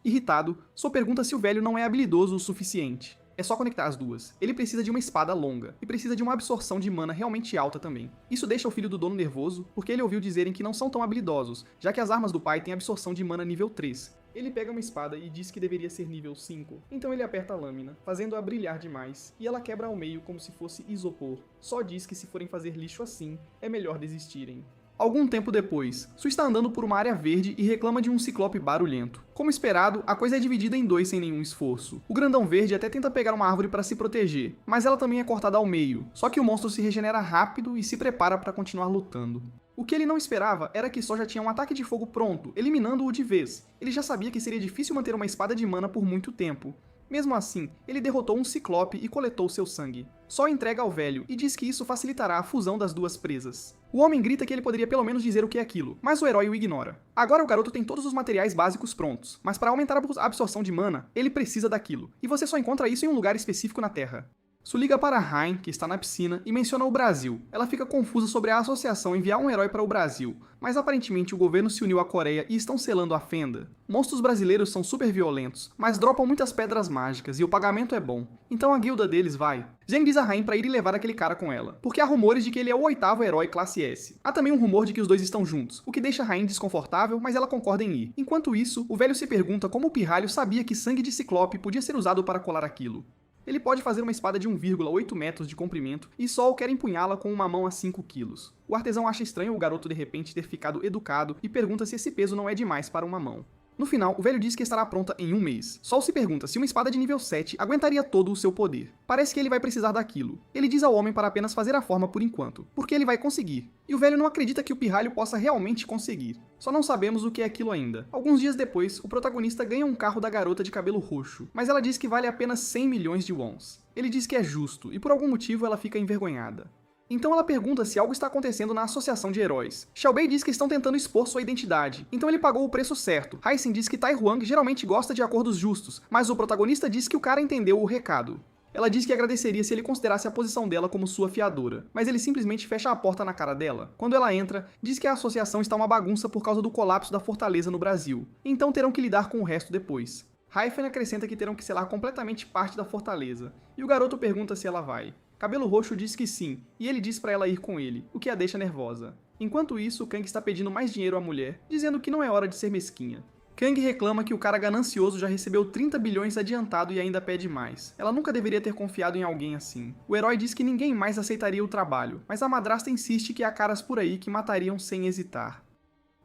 Irritado, Seo pergunta se o velho não é habilidoso o suficiente. É só conectar as duas. Ele precisa de uma espada longa, e precisa de uma absorção de mana realmente alta também. Isso deixa o filho do dono nervoso, porque ele ouviu dizerem que não são tão habilidosos, já que as armas do pai têm absorção de mana nível 3. Ele pega uma espada e diz que deveria ser nível 5, então ele aperta a lâmina, fazendo-a brilhar demais, e ela quebra ao meio como se fosse isopor. Só diz que se forem fazer lixo assim, é melhor desistirem. Algum tempo depois, Su está andando por uma área verde e reclama de um ciclope barulhento. Como esperado, a coisa é dividida em dois sem nenhum esforço. O grandão verde até tenta pegar uma árvore para se proteger, mas ela também é cortada ao meio, só que o monstro se regenera rápido e se prepara para continuar lutando. O que ele não esperava era que Só já tinha um ataque de fogo pronto, eliminando-o de vez. Ele já sabia que seria difícil manter uma espada de mana por muito tempo. Mesmo assim, ele derrotou um ciclope e coletou seu sangue. Só entrega ao velho e diz que isso facilitará a fusão das duas presas. O homem grita que ele poderia pelo menos dizer o que é aquilo, mas o herói o ignora. Agora o garoto tem todos os materiais básicos prontos, mas para aumentar a absorção de mana, ele precisa daquilo, e você só encontra isso em um lugar específico na Terra. Su liga para Hein, que está na piscina, e menciona o Brasil. Ela fica confusa sobre a associação enviar um herói para o Brasil, mas aparentemente o governo se uniu à Coreia e estão selando a fenda. Monstros brasileiros são super violentos, mas dropam muitas pedras mágicas e o pagamento é bom. Então a guilda deles vai. Zheng diz a Hein para ir e levar aquele cara com ela, porque há rumores de que ele é o 8º herói classe S. Há também um rumor de que os dois estão juntos, o que deixa a Hein desconfortável, mas ela concorda em ir. Enquanto isso, o velho se pergunta como o pirralho sabia que sangue de ciclope podia ser usado para colar aquilo. Ele pode fazer uma espada de 1,8 metros de comprimento e Sol quer empunhá-la com uma mão a 5 quilos. O artesão acha estranho o garoto de repente ter ficado educado e pergunta se esse peso não é demais para uma mão. No final, o velho diz que estará pronta em um mês. Sol se pergunta se uma espada de nível 7 aguentaria todo o seu poder. Parece que ele vai precisar daquilo. Ele diz ao homem para apenas fazer a forma por enquanto, porque ele vai conseguir. E o velho não acredita que o pirralho possa realmente conseguir. Só não sabemos o que é aquilo ainda. Alguns dias depois, o protagonista ganha um carro da garota de cabelo roxo, mas ela diz que vale apenas 100 milhões de wons. Ele diz que é justo, e por algum motivo ela fica envergonhada. Então ela pergunta se algo está acontecendo na associação de heróis. Xiaobei diz que estão tentando expor sua identidade, então ele pagou o preço certo. Haisen diz que Tai Huang geralmente gosta de acordos justos, mas o protagonista diz que o cara entendeu o recado. Ela diz que agradeceria se ele considerasse a posição dela como sua fiadora, mas ele simplesmente fecha a porta na cara dela. Quando ela entra, diz que a associação está uma bagunça por causa do colapso da fortaleza no Brasil, então terão que lidar com o resto depois. Hyphen acrescenta que terão que selar completamente parte da fortaleza, e o garoto pergunta se ela vai. Cabelo Roxo diz que sim, e ele diz pra ela ir com ele, o que a deixa nervosa. Enquanto isso, Kang está pedindo mais dinheiro à mulher, dizendo que não é hora de ser mesquinha. Kang reclama que o cara ganancioso já recebeu 30 bilhões adiantado e ainda pede mais. Ela nunca deveria ter confiado em alguém assim. O herói diz que ninguém mais aceitaria o trabalho, mas a madrasta insiste que há caras por aí que matariam sem hesitar.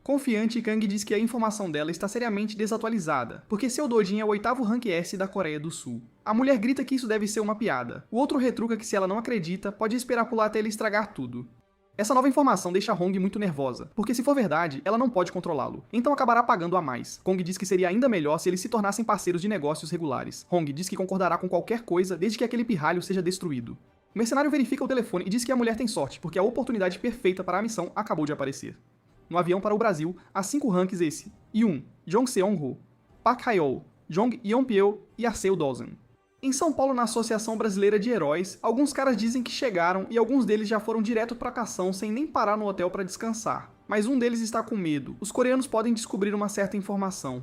Confiante, Kang diz que a informação dela está seriamente desatualizada, porque seu Dojin é o 8º Rank S da Coreia do Sul. A mulher grita que isso deve ser uma piada. O outro retruca que se ela não acredita, pode esperar por lá até ele estragar tudo. Essa nova informação deixa Hong muito nervosa, porque se for verdade, ela não pode controlá-lo, então acabará pagando a mais. Kong diz que seria ainda melhor se eles se tornassem parceiros de negócios regulares. Hong diz que concordará com qualquer coisa desde que aquele pirralho seja destruído. O mercenário verifica o telefone e diz que a mulher tem sorte, porque a oportunidade perfeita para a missão acabou de aparecer. No avião para o Brasil, há 5 ranks esse: Yoon, Jong Seong-ho, Park Hae-oh, Jong Yeon-pyo e Arceo Dawson. Em São Paulo, na Associação Brasileira de Heróis, alguns caras dizem que chegaram e alguns deles já foram direto pra cação sem nem parar no hotel para descansar. Mas um deles está com medo. Os coreanos podem descobrir uma certa informação.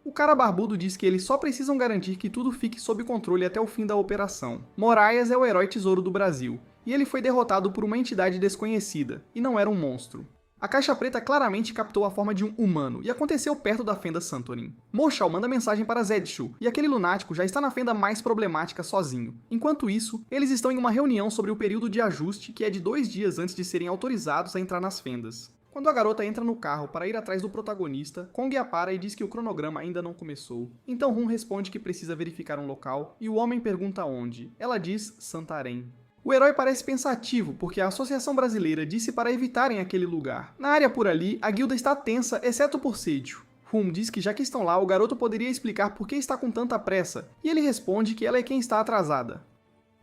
O cara barbudo diz que eles só precisam garantir que tudo fique sob controle até o fim da operação. Moraes é o herói tesouro do Brasil, e ele foi derrotado por uma entidade desconhecida, e não era um monstro. A caixa preta claramente captou a forma de um humano, e aconteceu perto da fenda Santorin. Mo Shao manda mensagem para Zedshu, e aquele lunático já está na fenda mais problemática sozinho. Enquanto isso, eles estão em uma reunião sobre o período de ajuste, que é de 2 dias antes de serem autorizados a entrar nas fendas. Quando a garota entra no carro para ir atrás do protagonista, Kong a para e diz que o cronograma ainda não começou. Então Hun responde que precisa verificar um local, e o homem pergunta onde. Ela diz Santarém. O herói parece pensativo, porque a Associação Brasileira disse para evitarem aquele lugar. Na área por ali, a guilda está tensa, exceto por Seijo. Hum diz que já que estão lá, o garoto poderia explicar por que está com tanta pressa, e ele responde que ela é quem está atrasada.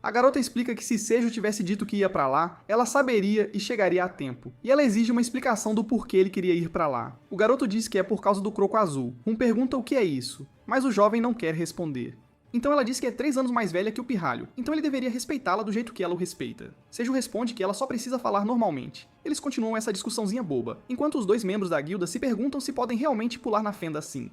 A garota explica que se Seijo tivesse dito que ia pra lá, ela saberia e chegaria a tempo. E ela exige uma explicação do porquê ele queria ir pra lá. O garoto diz que é por causa do croco azul. Hum pergunta o que é isso, mas o jovem não quer responder. Então ela diz que é 3 anos mais velha que o pirralho, então ele deveria respeitá-la do jeito que ela o respeita. Seijo responde que ela só precisa falar normalmente. Eles continuam essa discussãozinha boba, enquanto os dois membros da guilda se perguntam se podem realmente pular na fenda assim.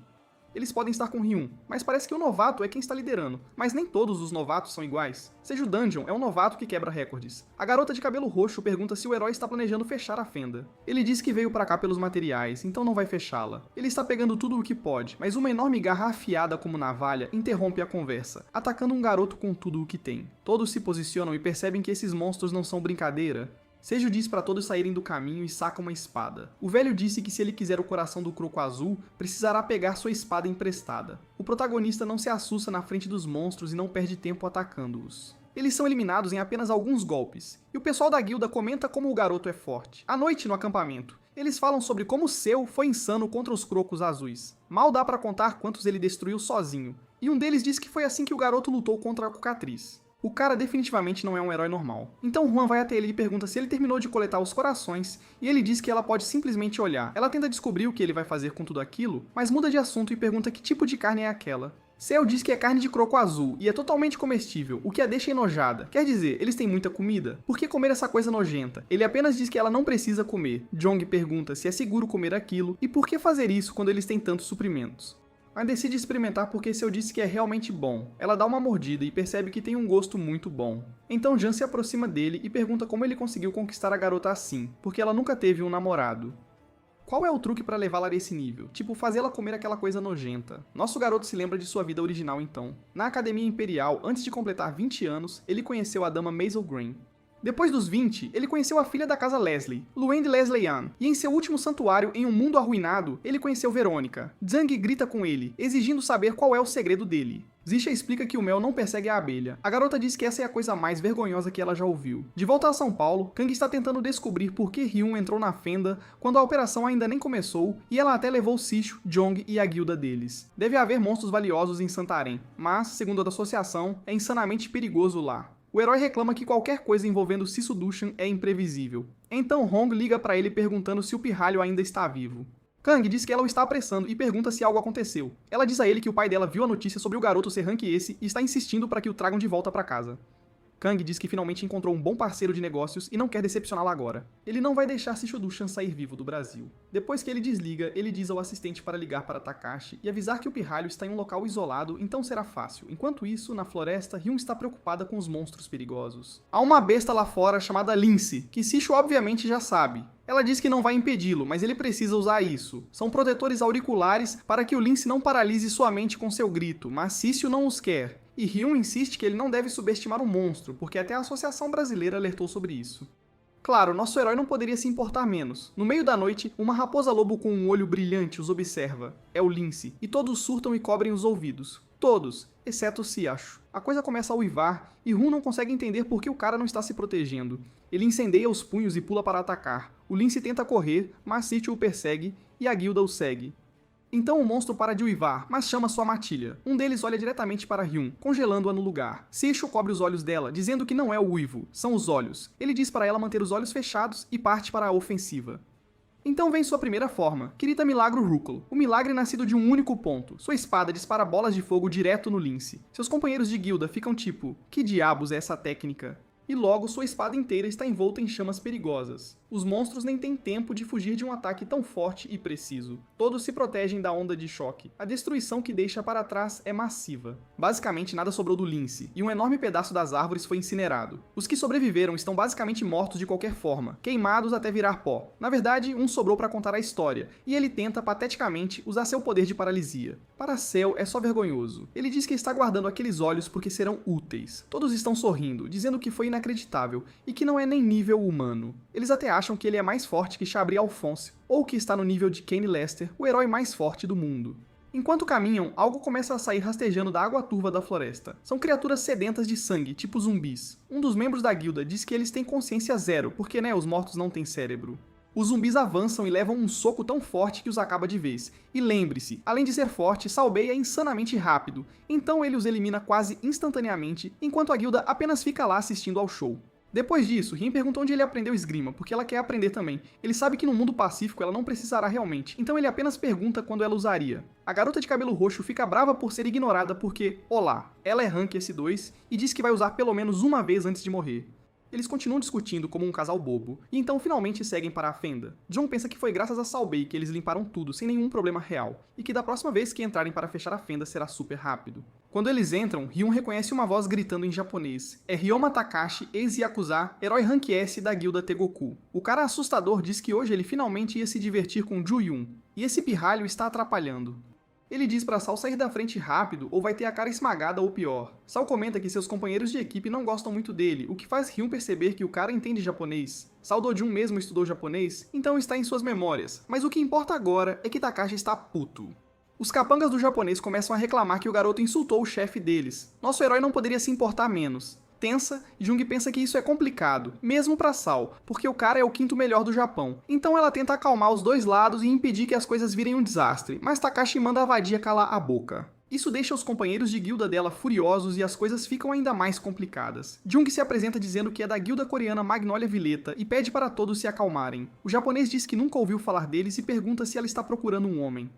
Eles podem estar com Ryun, mas parece que o novato é quem está liderando. Mas nem todos os novatos são iguais. Seja o Dungeon é um novato que quebra recordes. A garota de cabelo roxo pergunta se o herói está planejando fechar a fenda. Ele diz que veio pra cá pelos materiais, então não vai fechá-la. Ele está pegando tudo o que pode, mas uma enorme garra afiada como navalha interrompe a conversa, atacando um garoto com tudo o que tem. Todos se posicionam e percebem que esses monstros não são brincadeira. Seju diz para todos saírem do caminho e saca uma espada. O velho disse que se ele quiser o coração do Croco Azul, precisará pegar sua espada emprestada. O protagonista não se assusta na frente dos monstros e não perde tempo atacando-os. Eles são eliminados em apenas alguns golpes, e o pessoal da guilda comenta como o garoto é forte. À noite, no acampamento, eles falam sobre como Seu foi insano contra os Crocos Azuis. Mal dá para contar quantos ele destruiu sozinho, e um deles diz que foi assim que o garoto lutou contra a Cocatriz. O cara definitivamente não é um herói normal. Então Juan vai até ele e pergunta se ele terminou de coletar os corações, e ele diz que ela pode simplesmente olhar. Ela tenta descobrir o que ele vai fazer com tudo aquilo, mas muda de assunto e pergunta que tipo de carne é aquela. Cell diz que é carne de croco azul, e é totalmente comestível, o que a deixa enojada. Quer dizer, eles têm muita comida? Por que comer essa coisa nojenta? Ele apenas diz que ela não precisa comer. Jong pergunta se é seguro comer aquilo, e por que fazer isso quando eles têm tantos suprimentos. Mas decide experimentar porque Seu disse que é realmente bom. Ela dá uma mordida e percebe que tem um gosto muito bom. Então Jan se aproxima dele e pergunta como ele conseguiu conquistar a garota assim, porque ela nunca teve um namorado. Qual é o truque para levá-la a esse nível? Tipo, fazê-la comer aquela coisa nojenta. Nosso garoto se lembra de sua vida original então. Na Academia Imperial, antes de completar 20 anos, ele conheceu a dama Maisel Green. Depois dos 20, ele conheceu a filha da casa Leslie, Luende Leslie-Ann, e em seu último santuário em um mundo arruinado, ele conheceu Verônica. Zhang grita com ele, exigindo saber qual é o segredo dele. Zisha explica que o mel não persegue a abelha. A garota diz que essa é a coisa mais vergonhosa que ela já ouviu. De volta a São Paulo, Kang está tentando descobrir por que Ryun entrou na fenda quando a operação ainda nem começou e ela até levou Sishu, Jong e a guilda deles. Deve haver monstros valiosos em Santarém, mas, segundo a associação, é insanamente perigoso lá. O herói reclama que qualquer coisa envolvendo Sisu Dushan é imprevisível. Então Hong liga para ele perguntando se o pirralho ainda está vivo. Kang diz que ela o está apressando e pergunta se algo aconteceu. Ela diz a ele que o pai dela viu a notícia sobre o garoto ser rank esse e está insistindo para que o tragam de volta para casa. Kang diz que finalmente encontrou um bom parceiro de negócios e não quer decepcioná-la agora. Ele não vai deixar Sishu Dushan sair vivo do Brasil. Depois que ele desliga, ele diz ao assistente para ligar para Takashi e avisar que o pirralho está em um local isolado, então será fácil. Enquanto isso, na floresta, Ryun está preocupada com os monstros perigosos. Há uma besta lá fora chamada Lince, que Sishu obviamente já sabe. Ela diz que não vai impedi-lo, mas ele precisa usar isso. São protetores auriculares para que o Lince não paralise sua mente com seu grito, mas Sishu não os quer. E Ryun insiste que ele não deve subestimar o monstro, porque até a Associação Brasileira alertou sobre isso. Claro, nosso herói não poderia se importar menos. No meio da noite, uma raposa-lobo com um olho brilhante os observa. É o Lince, e todos surtam e cobrem os ouvidos. Todos, exceto Siasho. A coisa começa a uivar, e Ryun não consegue entender por que o cara não está se protegendo. Ele incendeia os punhos e pula para atacar. O Lince tenta correr, mas Sitch o persegue, e a guilda o segue. Então o monstro para de uivar, mas chama sua matilha. Um deles olha diretamente para Ryun, congelando-a no lugar. Sishu cobre os olhos dela, dizendo que não é o uivo, são os olhos. Ele diz para ela manter os olhos fechados e parte para a ofensiva. Então vem sua primeira forma, Kirita Milagro Rúculo. O milagre nascido de um único ponto. Sua espada dispara bolas de fogo direto no Lince. Seus companheiros de guilda ficam tipo, que diabos é essa técnica? E logo sua espada inteira está envolta em chamas perigosas. Os monstros nem têm tempo de fugir de um ataque tão forte e preciso. Todos se protegem da onda de choque. A destruição que deixa para trás é massiva. Basicamente nada sobrou do Lince, e um enorme pedaço das árvores foi incinerado. Os que sobreviveram estão basicamente mortos de qualquer forma, queimados até virar pó. Na verdade, um sobrou para contar a história, e ele tenta, pateticamente, usar seu poder de paralisia. Para Cell é só vergonhoso. Ele diz que está guardando aqueles olhos porque serão úteis. Todos estão sorrindo, dizendo que foi inacreditável, e que não é nem nível humano. Eles até acham que ele é mais forte que Shabri Alphonse, ou que está no nível de Kane Lester, o herói mais forte do mundo. Enquanto caminham, algo começa a sair rastejando da água turva da floresta. São criaturas sedentas de sangue, tipo zumbis. Um dos membros da guilda diz que eles têm consciência zero, porque os mortos não têm cérebro. Os zumbis avançam e levam um soco tão forte que os acaba de vez. E lembre-se, além de ser forte, Salbei é insanamente rápido, então ele os elimina quase instantaneamente, enquanto a guilda apenas fica lá assistindo ao show. Depois disso, Rin perguntou onde ele aprendeu esgrima, porque ela quer aprender também. Ele sabe que no mundo pacífico ela não precisará realmente, então ele apenas pergunta quando ela usaria. A garota de cabelo roxo fica brava por ser ignorada porque, olá, ela é rank S2 e diz que vai usar pelo menos uma vez antes de morrer. Eles continuam discutindo como um casal bobo, e então finalmente seguem para a fenda. John pensa que foi graças a Salbei que eles limparam tudo sem nenhum problema real, e que da próxima vez que entrarem para fechar a fenda será super rápido. Quando eles entram, Ryun reconhece uma voz gritando em japonês. É Ryoma Takashi, ex-Yakuza, herói Rank S da guilda Tegoku. O cara assustador diz que hoje ele finalmente ia se divertir com Ju-Yun, e esse pirralho está atrapalhando. Ele diz pra Sal sair da frente rápido ou vai ter a cara esmagada ou pior. Sal comenta que seus companheiros de equipe não gostam muito dele, o que faz Ryun perceber que o cara entende japonês. Sal Dojun mesmo estudou japonês, então está em suas memórias, mas o que importa agora é que Takashi está puto. Os capangas do japonês começam a reclamar que o garoto insultou o chefe deles. Nosso herói não poderia se importar menos. Tensa, Jung pensa que isso é complicado, mesmo pra Sal, porque o cara é o quinto melhor do Japão. Então ela tenta acalmar os dois lados e impedir que as coisas virem um desastre, mas Takashi manda a vadia calar a boca. Isso deixa os companheiros de guilda dela furiosos e as coisas ficam ainda mais complicadas. Jung se apresenta dizendo que é da guilda coreana Magnolia Violeta e pede para todos se acalmarem. O japonês diz que nunca ouviu falar deles e pergunta se ela está procurando um homem.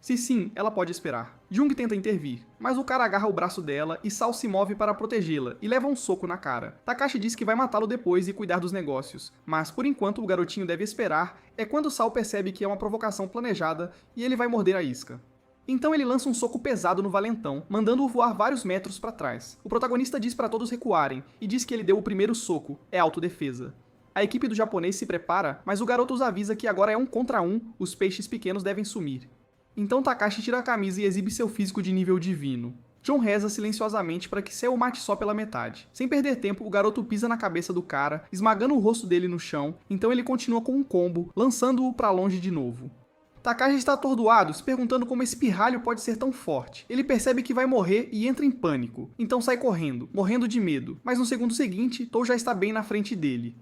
Se sim, ela pode esperar. Jung tenta intervir, mas o cara agarra o braço dela e Sal se move para protegê-la e leva um soco na cara. Takashi diz que vai matá-lo depois e cuidar dos negócios, mas por enquanto o garotinho deve esperar, é quando Sal percebe que é uma provocação planejada e ele vai morder a isca. Então ele lança um soco pesado no valentão, mandando-o voar vários metros para trás. O protagonista diz para todos recuarem e diz que ele deu o primeiro soco, é autodefesa. A equipe do japonês se prepara, mas o garoto os avisa que agora é 1 contra 1, os peixes pequenos devem sumir. Então Takashi tira a camisa e exibe seu físico de nível divino. John reza silenciosamente para que Cell o mate só pela metade. Sem perder tempo, o garoto pisa na cabeça do cara, esmagando o rosto dele no chão, então ele continua com um combo, lançando-o para longe de novo. Takashi está atordoado, se perguntando como esse pirralho pode ser tão forte. Ele percebe que vai morrer e entra em pânico, então sai correndo, morrendo de medo, mas no segundo seguinte, Tou já está bem na frente dele.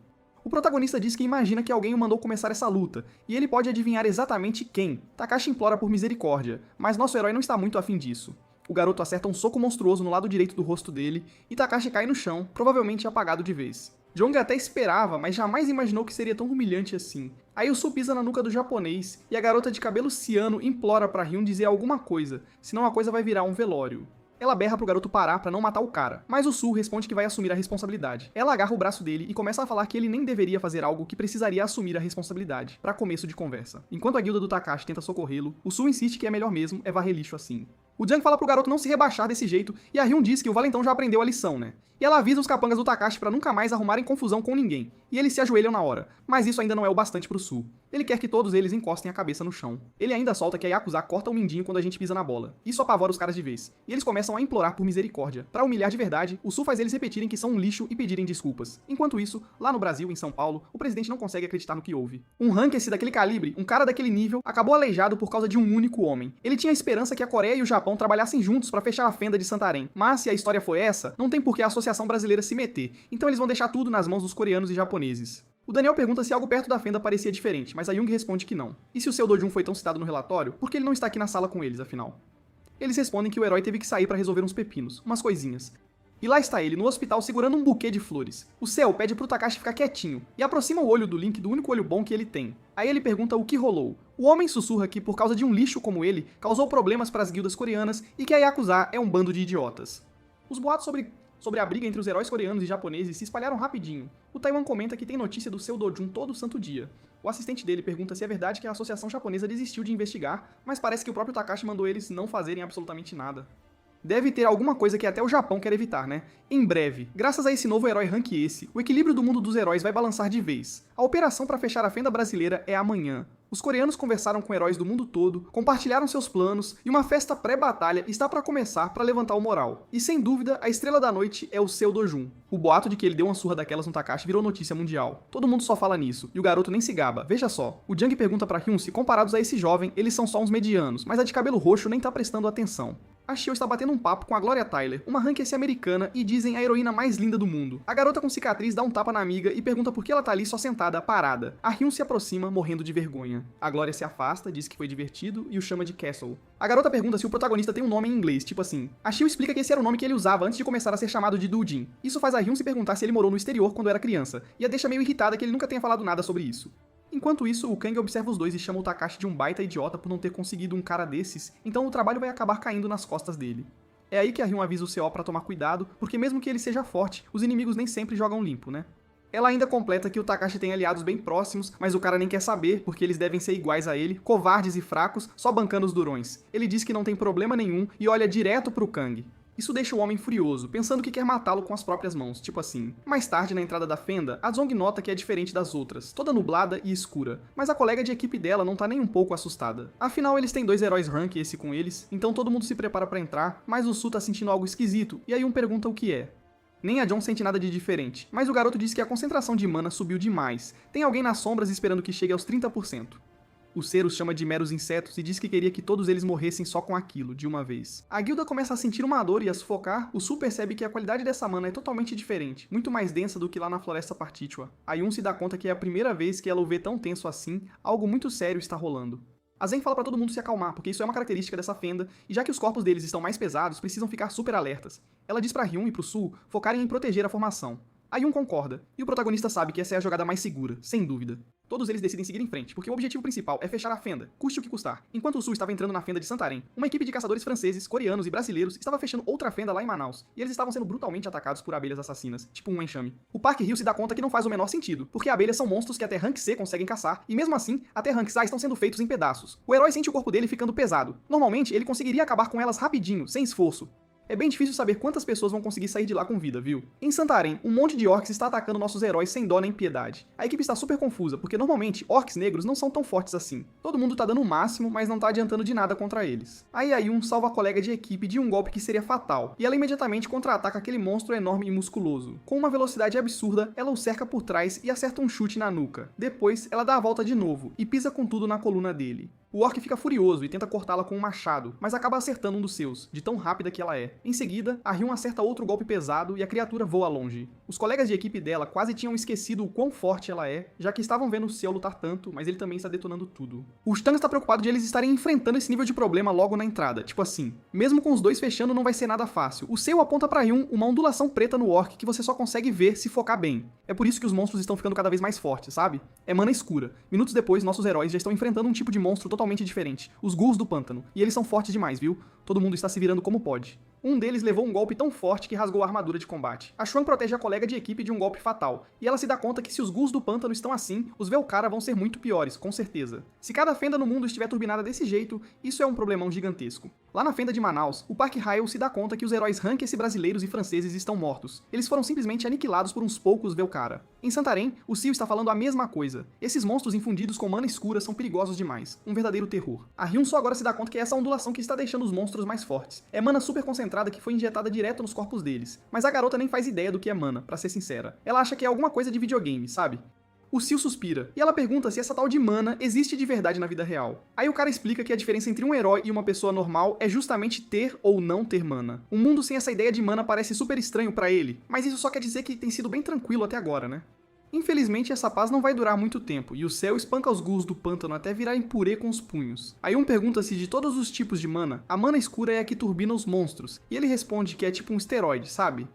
O protagonista diz que imagina que alguém o mandou começar essa luta, e ele pode adivinhar exatamente quem. Takashi implora por misericórdia, mas nosso herói não está muito afim disso. O garoto acerta um soco monstruoso no lado direito do rosto dele, e Takashi cai no chão, provavelmente apagado de vez. Jong até esperava, mas jamais imaginou que seria tão humilhante assim. Aí o Su pisa na nuca do japonês, e a garota de cabelo ciano implora pra Ryun dizer alguma coisa, senão a coisa vai virar um velório. Ela berra pro garoto parar pra não matar o cara, mas o Su responde que vai assumir a responsabilidade. Ela agarra o braço dele e começa a falar que ele nem deveria fazer algo que precisaria assumir a responsabilidade, pra começo de conversa. Enquanto a guilda do Takashi tenta socorrê-lo, o Su insiste que é melhor mesmo é varrer lixo assim. O Jang fala pro garoto não se rebaixar desse jeito, e a Ryun diz que o valentão já aprendeu a lição, né? E ela avisa os capangas do Takashi pra nunca mais arrumarem confusão com ninguém, e eles se ajoelham na hora, mas isso ainda não é o bastante pro Su. Ele quer que todos eles encostem a cabeça no chão. Ele ainda solta que a Yakuza corta o mindinho quando a gente pisa na bola. Isso apavora os caras de vez. E eles começam a implorar por misericórdia. Pra humilhar de verdade, o Su faz eles repetirem que são um lixo e pedirem desculpas. Enquanto isso, lá no Brasil, em São Paulo, o presidente não consegue acreditar no que houve. Um Rankesse daquele calibre, um cara daquele nível, acabou aleijado por causa de um único homem. Ele tinha a esperança que a Coreia e o Japão trabalhassem juntos pra fechar a fenda de Santarém. Mas se a história foi essa, não tem por que a Associação Brasileira se meter. Então eles vão deixar tudo nas mãos dos coreanos e japoneses. O Daniel pergunta se algo perto da fenda parecia diferente, mas a Jung responde que não. E se o seu Dojun foi tão citado no relatório, por que ele não está aqui na sala com eles, afinal? Eles respondem que o herói teve que sair para resolver uns pepinos, umas coisinhas. E lá está ele, no hospital, segurando um buquê de flores. O Cell pede pro Takashi ficar quietinho, e aproxima o olho do Link do único olho bom que ele tem. Aí ele pergunta o que rolou. O homem sussurra que, por causa de um lixo como ele, causou problemas para as guildas coreanas e que a Yakuza é um bando de idiotas. Os boatos sobre a briga entre os heróis coreanos e japoneses se espalharam rapidinho. O Taiwan comenta que tem notícia do seu Dojun todo santo dia. O assistente dele pergunta se é verdade que a associação japonesa desistiu de investigar, mas parece que o próprio Takashi mandou eles não fazerem absolutamente nada. Deve ter alguma coisa que até o Japão quer evitar, né? Em breve, graças a esse novo herói Rank S, o equilíbrio do mundo dos heróis vai balançar de vez. A operação para fechar a fenda brasileira é amanhã. Os coreanos conversaram com heróis do mundo todo, compartilharam seus planos e uma festa pré-batalha está para começar para levantar o moral. E sem dúvida, a estrela da noite é o seu Dojun. O boato de que ele deu uma surra daquelas no Takashi virou notícia mundial. Todo mundo só fala nisso, e o garoto nem se gaba. Veja só, o Jang pergunta pra Hyun se comparados a esse jovem, eles são só uns medianos, mas a de cabelo roxo nem tá prestando atenção. A Shio está batendo um papo com a Gloria Tyler, uma Rankesse americana e dizem a heroína mais linda do mundo. A garota com cicatriz dá um tapa na amiga e pergunta por que ela tá ali só sentada, parada. A Hyun se aproxima, morrendo de vergonha. A Gloria se afasta, diz que foi divertido e o chama de Castle. A garota pergunta se o protagonista tem um nome em inglês, tipo assim. A Shio explica que esse era o nome que ele usava antes de começar a ser chamado de Doujin. Isso faz a Hyun se perguntar se ele morou no exterior quando era criança, e a deixa meio irritada que ele nunca tenha falado nada sobre isso. Enquanto isso, o Kang observa os dois e chama o Takashi de um baita idiota por não ter conseguido um cara desses, então o trabalho vai acabar caindo nas costas dele. É aí que a Ryun avisa o CO pra tomar cuidado, porque mesmo que ele seja forte, os inimigos nem sempre jogam limpo, né? Ela ainda completa que o Takashi tem aliados bem próximos, mas o cara nem quer saber, porque eles devem ser iguais a ele, covardes e fracos, só bancando os durões. Ele diz que não tem problema nenhum e olha direto pro Kang. Isso deixa o homem furioso, pensando que quer matá-lo com as próprias mãos, tipo assim. Mais tarde, na entrada da fenda, a Zong nota que é diferente das outras, toda nublada e escura, mas a colega de equipe dela não tá nem um pouco assustada. Afinal, eles têm 2 heróis rank esse com eles, então todo mundo se prepara pra entrar, mas o Su tá sentindo algo esquisito, e aí pergunta o que é. Nem a John sente nada de diferente, mas o garoto diz que a concentração de mana subiu demais. Tem alguém nas sombras esperando que chegue aos 30%. O Ser os chama de meros insetos e diz que queria que todos eles morressem só com aquilo, de uma vez. A guilda começa a sentir uma dor e a sufocar, o Su percebe que a qualidade dessa mana é totalmente diferente, muito mais densa do que lá na Floresta Partitua. A Yun se dá conta que é a primeira vez que ela o vê tão tenso assim, algo muito sério está rolando. A Zen fala pra todo mundo se acalmar, porque isso é uma característica dessa fenda, e já que os corpos deles estão mais pesados, precisam ficar super alertas. Ela diz pra Hyun e pro Su focarem em proteger a formação. A Yun concorda, e o protagonista sabe que essa é a jogada mais segura, sem dúvida. Todos eles decidem seguir em frente, porque o objetivo principal é fechar a fenda, custe o que custar. Enquanto o Su estava entrando na fenda de Santarém, uma equipe de caçadores franceses, coreanos e brasileiros estava fechando outra fenda lá em Manaus, e eles estavam sendo brutalmente atacados por abelhas assassinas, tipo um enxame. O Park Hyo se dá conta que não faz o menor sentido, porque abelhas são monstros que até Rank C conseguem caçar, e mesmo assim, até Ranks A estão sendo feitos em pedaços. O herói sente o corpo dele ficando pesado. Normalmente, ele conseguiria acabar com elas rapidinho, sem esforço. É bem difícil saber quantas pessoas vão conseguir sair de lá com vida, viu? Em Santarém, um monte de orcs está atacando nossos heróis sem dó nem piedade. A equipe está super confusa, porque normalmente orcs negros não são tão fortes assim. Todo mundo tá dando o máximo, mas não tá adiantando de nada contra eles. Aí a Yun salva a colega de equipe de um golpe que seria fatal, e ela imediatamente contra-ataca aquele monstro enorme e musculoso. Com uma velocidade absurda, ela o cerca por trás e acerta um chute na nuca. Depois, ela dá a volta de novo, e pisa com tudo na coluna dele. O orc fica furioso e tenta cortá-la com um machado, mas acaba acertando um dos seus, de tão rápida que ela é. Em seguida, a Hyun acerta outro golpe pesado e a criatura voa longe. Os colegas de equipe dela quase tinham esquecido o quão forte ela é, já que estavam vendo o Ciel lutar tanto, mas ele também está detonando tudo. O Stan está preocupado de eles estarem enfrentando esse nível de problema logo na entrada, tipo assim. Mesmo com os dois fechando não vai ser nada fácil. O Ciel aponta pra Hyun uma ondulação preta no orc que você só consegue ver se focar bem. É por isso que os monstros estão ficando cada vez mais fortes, sabe? É mana escura. Minutos depois, nossos heróis já estão enfrentando um tipo de monstro totalmente diferente, os ghouls do pântano, e eles são fortes demais, viu? Todo mundo está se virando como pode. Um deles levou um golpe tão forte que rasgou a armadura de combate. A Xuan protege a colega de equipe de um golpe fatal, e ela se dá conta que se os ghouls do pântano estão assim, os Velkhara vão ser muito piores, com certeza. Se cada fenda no mundo estiver turbinada desse jeito, isso é um problemão gigantesco. Lá na fenda de Manaus, o Park Hyo se dá conta que os heróis Rankesse brasileiros e franceses estão mortos. Eles foram simplesmente aniquilados por uns poucos Velkhara. Em Santarém, o Ciel está falando a mesma coisa. Esses monstros infundidos com mana escura são perigosos demais. Um verdadeiro terror. A Hyun só agora se dá conta que é essa ondulação que está deixando os monstros mais fortes. É mana super concentrada que foi injetada direto nos corpos deles. Mas a garota nem faz ideia do que é mana, pra ser sincera. Ela acha que é alguma coisa de videogame, sabe? O Ciel suspira, e ela pergunta se essa tal de mana existe de verdade na vida real. Aí o cara explica que a diferença entre um herói e uma pessoa normal é justamente ter ou não ter mana. Um mundo sem essa ideia de mana parece super estranho pra ele, mas isso só quer dizer que tem sido bem tranquilo até agora, né? Infelizmente, essa paz não vai durar muito tempo, e o Céu espanca os ghouls do pântano até virarem purê com os punhos. Aí pergunta se de todos os tipos de mana, a mana escura é a que turbina os monstros, e ele responde que é tipo um esteroide, sabe?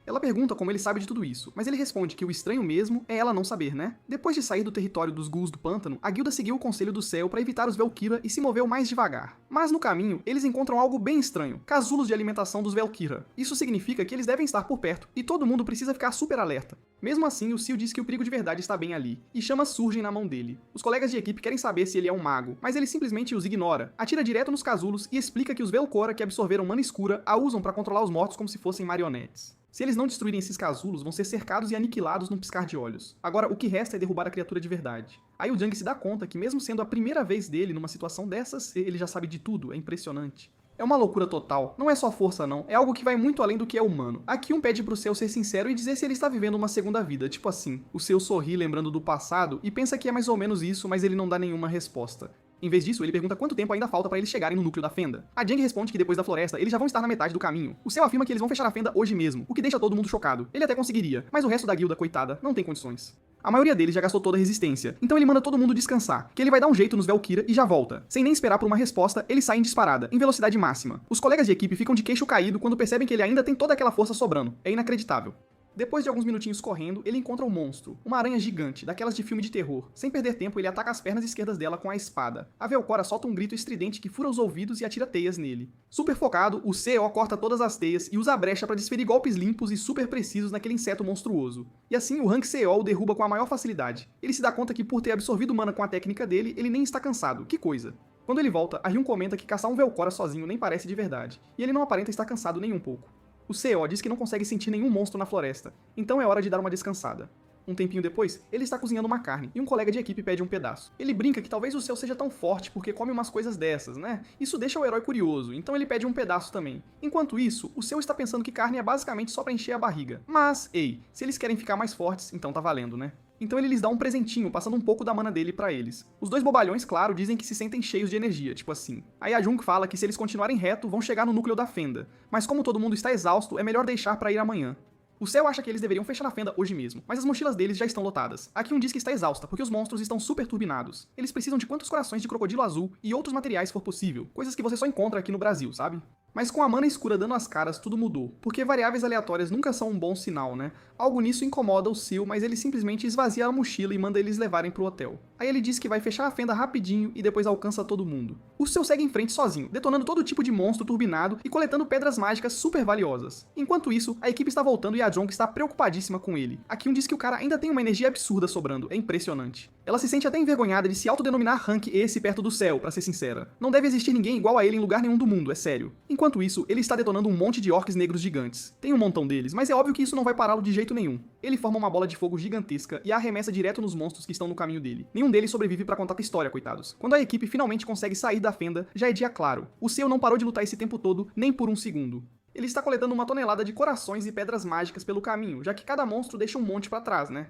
Ela pergunta como ele sabe de tudo isso, mas ele responde que o estranho mesmo é ela não saber, né? Depois de sair do território dos ghouls do pântano, a guilda seguiu o conselho do Céu para evitar os Velkhira e se moveu mais devagar. Mas no caminho, eles encontram algo bem estranho, casulos de alimentação dos Velkhira. Isso significa que eles devem estar por perto, e todo mundo precisa ficar super alerta. Mesmo assim, o Ciel diz que o perigo de verdade está bem ali, e chamas surgem na mão dele. Os colegas de equipe querem saber se ele é um mago, mas ele simplesmente os ignora, atira direto nos casulos e explica que os Velkhora que absorveram mana escura a usam para controlar os mortos como se fossem marionetes. Se eles não destruírem esses casulos, vão ser cercados e aniquilados num piscar de olhos. Agora, o que resta é derrubar a criatura de verdade. Aí o Jung se dá conta que mesmo sendo a primeira vez dele numa situação dessas, ele já sabe de tudo, é impressionante. É uma loucura total, não é só força não, é algo que vai muito além do que é humano. Aqui pede pro Céu ser sincero e dizer se ele está vivendo uma segunda vida, tipo assim. O Céu sorri lembrando do passado e pensa que é mais ou menos isso, mas ele não dá nenhuma resposta. Em vez disso, ele pergunta quanto tempo ainda falta para eles chegarem no núcleo da fenda. A Jang responde que depois da floresta, eles já vão estar na metade do caminho. O Céu afirma que eles vão fechar a fenda hoje mesmo, o que deixa todo mundo chocado. Ele até conseguiria, mas o resto da guilda, coitada, não tem condições. A maioria deles já gastou toda a resistência, então ele manda todo mundo descansar, que ele vai dar um jeito nos Velkhira e já volta. Sem nem esperar por uma resposta, eles saem disparada, em velocidade máxima. Os colegas de equipe ficam de queixo caído quando percebem que ele ainda tem toda aquela força sobrando. É inacreditável. Depois de alguns minutinhos correndo, ele encontra um monstro, uma aranha gigante, daquelas de filme de terror. Sem perder tempo, ele ataca as pernas esquerdas dela com a espada. A Velcora solta um grito estridente que fura os ouvidos e atira teias nele. Super focado, o CO corta todas as teias e usa a brecha para desferir golpes limpos e super precisos naquele inseto monstruoso. E assim, o Rank CO o derruba com a maior facilidade. Ele se dá conta que por ter absorvido mana com a técnica dele, ele nem está cansado. Que coisa. Quando ele volta, a Ryun comenta que caçar um Velcora sozinho nem parece de verdade, e ele não aparenta estar cansado nem um pouco. O CO diz que não consegue sentir nenhum monstro na floresta, então é hora de dar uma descansada. Um tempinho depois, ele está cozinhando uma carne, e um colega de equipe pede um pedaço. Ele brinca que talvez o seu seja tão forte porque come umas coisas dessas, né? Isso deixa o herói curioso, então ele pede um pedaço também. Enquanto isso, o seu está pensando que carne é basicamente só pra encher a barriga. Mas, ei, se eles querem ficar mais fortes, então tá valendo, né? Então ele lhes dá um presentinho, passando um pouco da mana dele pra eles. Os dois bobalhões, claro, dizem que se sentem cheios de energia, tipo assim. Aí a Jung fala que se eles continuarem reto, vão chegar no núcleo da fenda. Mas como todo mundo está exausto, é melhor deixar pra ir amanhã. O Céu acha que eles deveriam fechar a fenda hoje mesmo, mas as mochilas deles já estão lotadas. A Kyun diz que está exausta, porque os monstros estão super turbinados. Eles precisam de quantos corações de crocodilo azul e outros materiais for possível, coisas que você só encontra aqui no Brasil, sabe? Mas com a mana escura dando as caras, tudo mudou, porque variáveis aleatórias nunca são um bom sinal, né? Algo nisso incomoda o Seal, mas ele simplesmente esvazia a mochila e manda eles levarem pro hotel. Aí ele diz que vai fechar a fenda rapidinho e depois alcança todo mundo. O Seal segue em frente sozinho, detonando todo tipo de monstro turbinado e coletando pedras mágicas super valiosas. Enquanto isso, a equipe está voltando e a Jonk está preocupadíssima com ele. A Kyun diz que o cara ainda tem uma energia absurda sobrando, é impressionante. Ela se sente até envergonhada de se autodenominar Rank esse perto do Céu, pra ser sincera. Não deve existir ninguém igual a ele em lugar nenhum do mundo, é sério. Enquanto isso, ele está detonando um monte de orcs negros gigantes. Tem um montão deles, mas é óbvio que isso não vai pará-lo de jeito nenhum. Ele forma uma bola de fogo gigantesca e a arremessa direto nos monstros que estão no caminho dele. Nenhum deles sobrevive pra contar a história, coitados. Quando a equipe finalmente consegue sair da fenda, já é dia claro. O Seu não parou de lutar esse tempo todo, nem por um segundo. Ele está coletando uma tonelada de corações e pedras mágicas pelo caminho, já que cada monstro deixa um monte pra trás, né?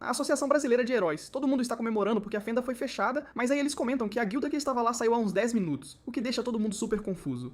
A Associação Brasileira de Heróis. Todo mundo está comemorando porque a fenda foi fechada, mas aí eles comentam que a guilda que estava lá saiu há uns 10 minutos, o que deixa todo mundo super confuso.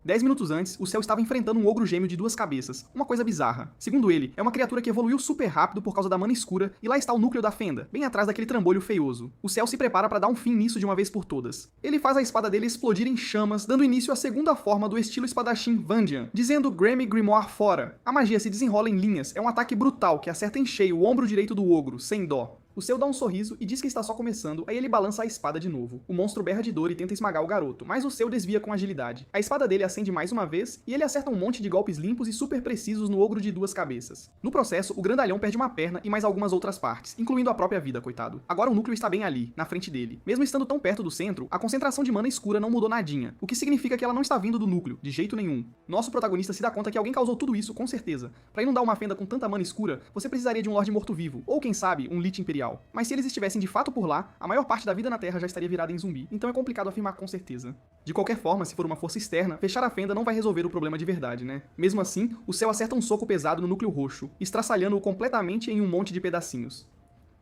10 minutos antes, o Céu estava enfrentando um ogro gêmeo de 2 cabeças, uma coisa bizarra. Segundo ele, é uma criatura que evoluiu super rápido por causa da mana escura, e lá está o núcleo da fenda, bem atrás daquele trambolho feioso. O Céu se prepara para dar um fim nisso de uma vez por todas. Ele faz a espada dele explodir em chamas, dando início à segunda forma do estilo espadachim Vandian, dizendo Grammy Grimoire fora. A magia se desenrola em linhas, é um ataque brutal que acerta em cheio o ombro direito do ogro, sem dó. O Seu dá um sorriso e diz que está só começando, aí ele balança a espada de novo. O monstro berra de dor e tenta esmagar o garoto, mas o Seu desvia com agilidade. A espada dele acende mais uma vez, e ele acerta um monte de golpes limpos e super precisos no ogro de 2 cabeças. No processo, o grandalhão perde uma perna e mais algumas outras partes, incluindo a própria vida, coitado. Agora o núcleo está bem ali, na frente dele. Mesmo estando tão perto do centro, a concentração de mana escura não mudou nadinha, o que significa que ela não está vindo do núcleo, de jeito nenhum. Nosso protagonista se dá conta que alguém causou tudo isso, com certeza. Pra inundar uma fenda com tanta mana escura, você precisaria de um Lorde Morto-Vivo, ou quem sabe, um Lich Imperial. Mas se eles estivessem de fato por lá, a maior parte da vida na Terra já estaria virada em zumbi, então é complicado afirmar com certeza. De qualquer forma, se for uma força externa, fechar a fenda não vai resolver o problema de verdade, né? Mesmo assim, o Céu acerta um soco pesado no núcleo roxo, estraçalhando-o completamente em um monte de pedacinhos.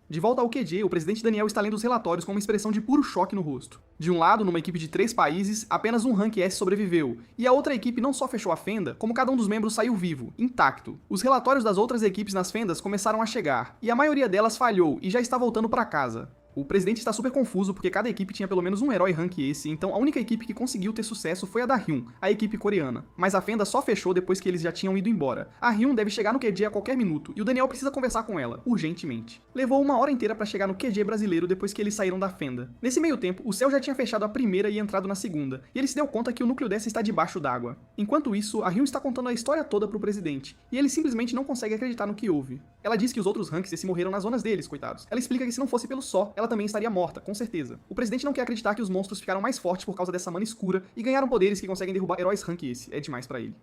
De volta ao QG, o presidente Daniel está lendo os relatórios com uma expressão de puro choque no rosto. De um lado, numa equipe de 3 países, apenas um Rank S sobreviveu, e a outra equipe não só fechou a fenda, como cada um dos membros saiu vivo, intacto. Os relatórios das outras equipes nas fendas começaram a chegar, e a maioria delas falhou e já está voltando para casa. O presidente está super confuso porque cada equipe tinha pelo menos um herói rank esse, então a única equipe que conseguiu ter sucesso foi a da Hyun, a equipe coreana. Mas a fenda só fechou depois que eles já tinham ido embora. A Hyun deve chegar no QG a qualquer minuto, e o Daniel precisa conversar com ela, urgentemente. Levou 1 hora inteira para chegar no QG brasileiro depois que eles saíram da fenda. Nesse meio tempo, o Céu já tinha fechado a primeira e entrado na segunda, e ele se deu conta que o núcleo dessa está debaixo d'água. Enquanto isso, a Hyun está contando a história toda pro presidente, e ele simplesmente não consegue acreditar no que houve. Ela diz que os outros ranks se morreram nas zonas deles, coitados. Ela explica que se não fosse pelo Só, ela também estaria morta, com certeza. O presidente não quer acreditar que os monstros ficaram mais fortes por causa dessa mana escura e ganharam poderes que conseguem derrubar heróis rank esse. É demais pra ele.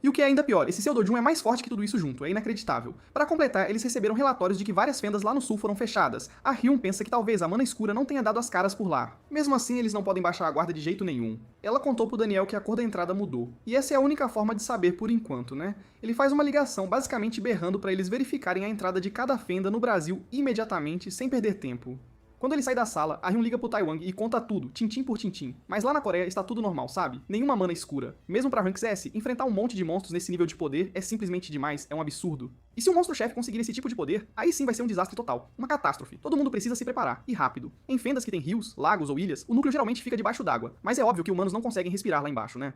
E o que é ainda pior, esse seu Dojun é mais forte que tudo isso junto, é inacreditável. Para completar, eles receberam relatórios de que várias fendas lá no sul foram fechadas. A Hyun pensa que talvez a mana escura não tenha dado as caras por lá. Mesmo assim, eles não podem baixar a guarda de jeito nenhum. Ela contou pro Daniel que a cor da entrada mudou. E essa é a única forma de saber por enquanto, né? Ele faz uma ligação, basicamente berrando para eles verificarem a entrada de cada fenda no Brasil imediatamente, sem perder tempo. Quando ele sai da sala, a Hyun liga pro Taiwan e conta tudo, tintim por tintim. Mas lá na Coreia está tudo normal, sabe? Nenhuma mana escura. Mesmo pra Ranks S, enfrentar um monte de monstros nesse nível de poder é simplesmente demais, é um absurdo. E se o monstro-chefe conseguir esse tipo de poder, aí sim vai ser um desastre total. Uma catástrofe. Todo mundo precisa se preparar, e rápido. Em fendas que tem rios, lagos ou ilhas, o núcleo geralmente fica debaixo d'água. Mas é óbvio que humanos não conseguem respirar lá embaixo, né?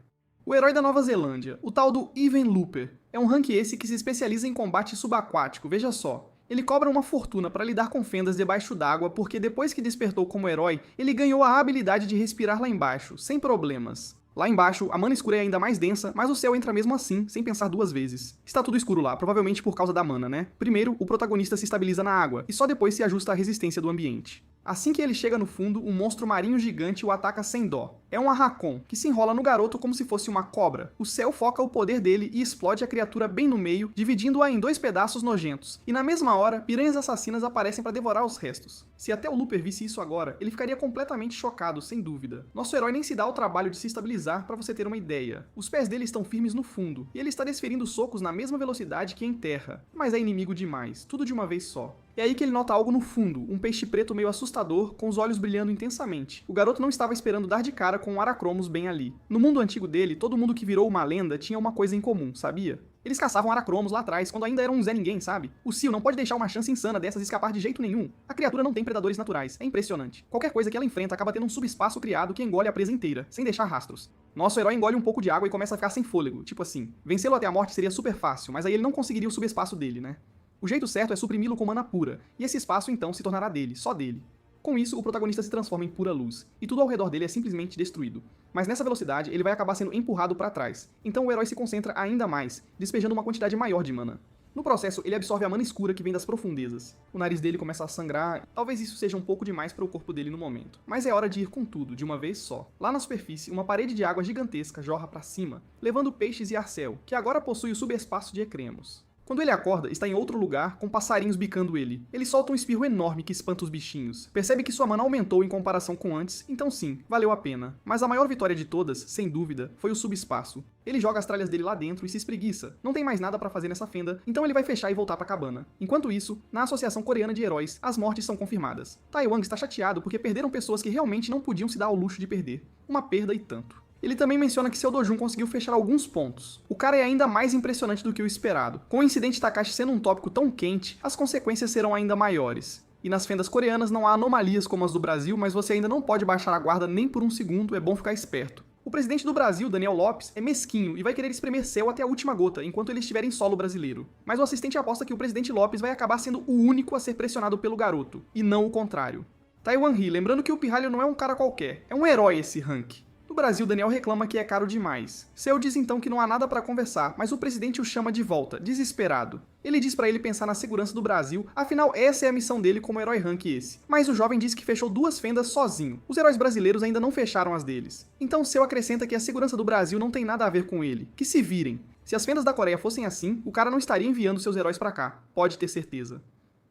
O herói da Nova Zelândia, o tal do Even Looper, é um rank esse que se especializa em combate subaquático, veja só. Ele cobra uma fortuna para lidar com fendas debaixo d'água porque depois que despertou como herói, ele ganhou a habilidade de respirar lá embaixo, sem problemas. Lá embaixo, a mana escura é ainda mais densa, mas o céu entra mesmo assim, sem pensar duas vezes. Está tudo escuro lá, provavelmente por causa da mana, né? Primeiro, o protagonista se estabiliza na água, e só depois se ajusta à resistência do ambiente. Assim que ele chega no fundo, um monstro marinho gigante o ataca sem dó. É um Arracon, que se enrola no garoto como se fosse uma cobra. O céu foca o poder dele e explode a criatura bem no meio, dividindo-a em 2 pedaços nojentos. E na mesma hora, piranhas assassinas aparecem para devorar os restos. Se até o Looper visse isso agora, ele ficaria completamente chocado, sem dúvida. Nosso herói nem se dá o trabalho de se estabilizar para você ter uma ideia. Os pés dele estão firmes no fundo, e ele está desferindo socos na mesma velocidade que em terra. Mas é inimigo demais, tudo de uma vez só. É aí que ele nota algo no fundo, um peixe preto meio assustador, com os olhos brilhando intensamente. O garoto não estava esperando dar de cara com um Aracromos bem ali. No mundo antigo dele, todo mundo que virou uma lenda tinha uma coisa em comum, sabia? Eles caçavam Aracromos lá atrás, quando ainda eram um Zé Ninguém, sabe? O Seal não pode deixar uma chance insana dessas escapar de jeito nenhum. A criatura não tem predadores naturais, é impressionante. Qualquer coisa que ela enfrenta acaba tendo um subespaço criado que engole a presa inteira, sem deixar rastros. Nosso herói engole um pouco de água e começa a ficar sem fôlego, tipo assim. Vencê-lo até a morte seria super fácil, mas aí ele não conseguiria o subespaço dele, né? O jeito certo é suprimi-lo com mana pura, e esse espaço então se tornará dele, só dele. Com isso, o protagonista se transforma em pura luz, e tudo ao redor dele é simplesmente destruído. Mas nessa velocidade, ele vai acabar sendo empurrado para trás, então o herói se concentra ainda mais, despejando uma quantidade maior de mana. No processo, ele absorve a mana escura que vem das profundezas. O nariz dele começa a sangrar, talvez isso seja um pouco demais para o corpo dele no momento. Mas é hora de ir com tudo, de uma vez só. Lá na superfície, uma parede de água gigantesca jorra para cima, levando peixes e arcel, que agora possui o subespaço de Ecremos. Quando ele acorda, está em outro lugar, com passarinhos bicando ele. Ele solta um espirro enorme que espanta os bichinhos. Percebe que sua mana aumentou em comparação com antes, então sim, valeu a pena. Mas a maior vitória de todas, sem dúvida, foi o subespaço. Ele joga as tralhas dele lá dentro e se espreguiça. Não tem mais nada pra fazer nessa fenda, então ele vai fechar e voltar pra cabana. Enquanto isso, na Associação Coreana de Heróis, as mortes são confirmadas. Taiwan está chateado porque perderam pessoas que realmente não podiam se dar ao luxo de perder. Uma perda e tanto. Ele também menciona que seu Dojun conseguiu fechar alguns pontos. O cara é ainda mais impressionante do que o esperado. Com o incidente Takashi sendo um tópico tão quente, as consequências serão ainda maiores. E nas fendas coreanas não há anomalias como as do Brasil, mas você ainda não pode baixar a guarda nem por um segundo, é bom ficar esperto. O presidente do Brasil, Daniel Lopes, é mesquinho e vai querer espremer céu até a última gota, enquanto ele estiver em solo brasileiro. Mas o assistente aposta que o presidente Lopes vai acabar sendo o único a ser pressionado pelo garoto, e não o contrário. Taiwan ri, lembrando que o Pirralho não é um cara qualquer, é um herói esse rank. No Brasil, Daniel reclama que é caro demais. Seu diz então que não há nada para conversar, mas o presidente o chama de volta, desesperado. Ele diz para ele pensar na segurança do Brasil, afinal essa é a missão dele como herói rank esse. Mas o jovem diz que fechou 2 fendas sozinho. Os heróis brasileiros ainda não fecharam as deles. Então Seu acrescenta que a segurança do Brasil não tem nada a ver com ele, que se virem. Se as fendas da Coreia fossem assim, o cara não estaria enviando seus heróis para cá, pode ter certeza.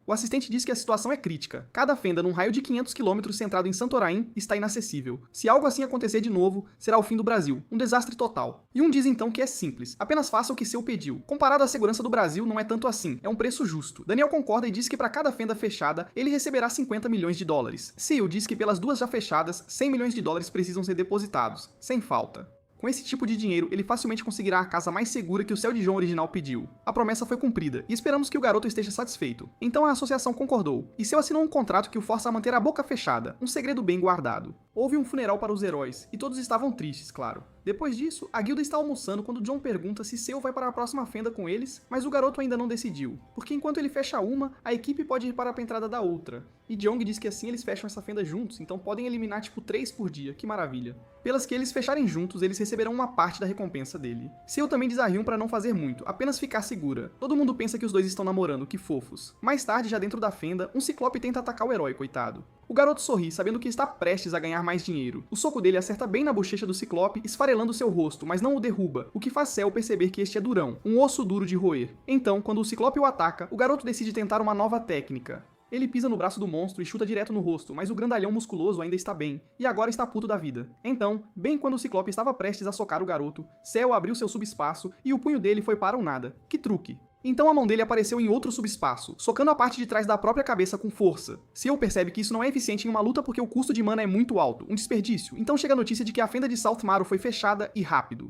O assistente diz que a situação é crítica. Cada fenda num raio de 500 km centrado em Santorain está inacessível. Se algo assim acontecer de novo, será o fim do Brasil. Um desastre total. E um diz então que é simples. Apenas faça o que Seu pediu. Comparado à segurança do Brasil, não é tanto assim. É um preço justo. Daniel concorda e diz que para cada fenda fechada, ele receberá 50 milhões de dólares. Seu diz que pelas 2 já fechadas, 100 milhões de dólares precisam ser depositados. Sem falta. Com esse tipo de dinheiro, ele facilmente conseguirá a casa mais segura que o Céu de João original pediu. A promessa foi cumprida, e esperamos que o garoto esteja satisfeito. Então a associação concordou, e Céu assinou um contrato que o força a manter a boca fechada, um segredo bem guardado. Houve um funeral para os heróis, e todos estavam tristes, claro. Depois disso, a guilda está almoçando quando John pergunta se Seu vai para a próxima fenda com eles, mas o garoto ainda não decidiu, porque enquanto ele fecha uma, a equipe pode ir para a entrada da outra. E Jong diz que assim eles fecham essa fenda juntos, então podem eliminar tipo 3 por dia, que maravilha. Pelas que eles fecharem juntos, eles receberão uma parte da recompensa dele. Seu também diz a Hyun para não fazer muito, apenas ficar segura. Todo mundo pensa que os dois estão namorando, que fofos. Mais tarde, já dentro da fenda, um ciclope tenta atacar o herói, coitado. O garoto sorri, sabendo que está prestes a ganhar mais dinheiro. O soco dele acerta bem na bochecha do ciclope, esfarelando seu rosto, mas não o derruba, o que faz Cell perceber que este é durão, um osso duro de roer. Então, quando o ciclope o ataca, o garoto decide tentar uma nova técnica. Ele pisa no braço do monstro e chuta direto no rosto, mas o grandalhão musculoso ainda está bem, e agora está puto da vida. Então, bem quando o ciclope estava prestes a socar o garoto, Cell abriu seu subespaço e o punho dele foi para o nada. Que truque! Então a mão dele apareceu em outro subespaço, socando a parte de trás da própria cabeça com força. Seu percebe que isso não é eficiente em uma luta porque o custo de mana é muito alto, um desperdício, então chega a notícia de que a fenda de South Maru foi fechada e rápido.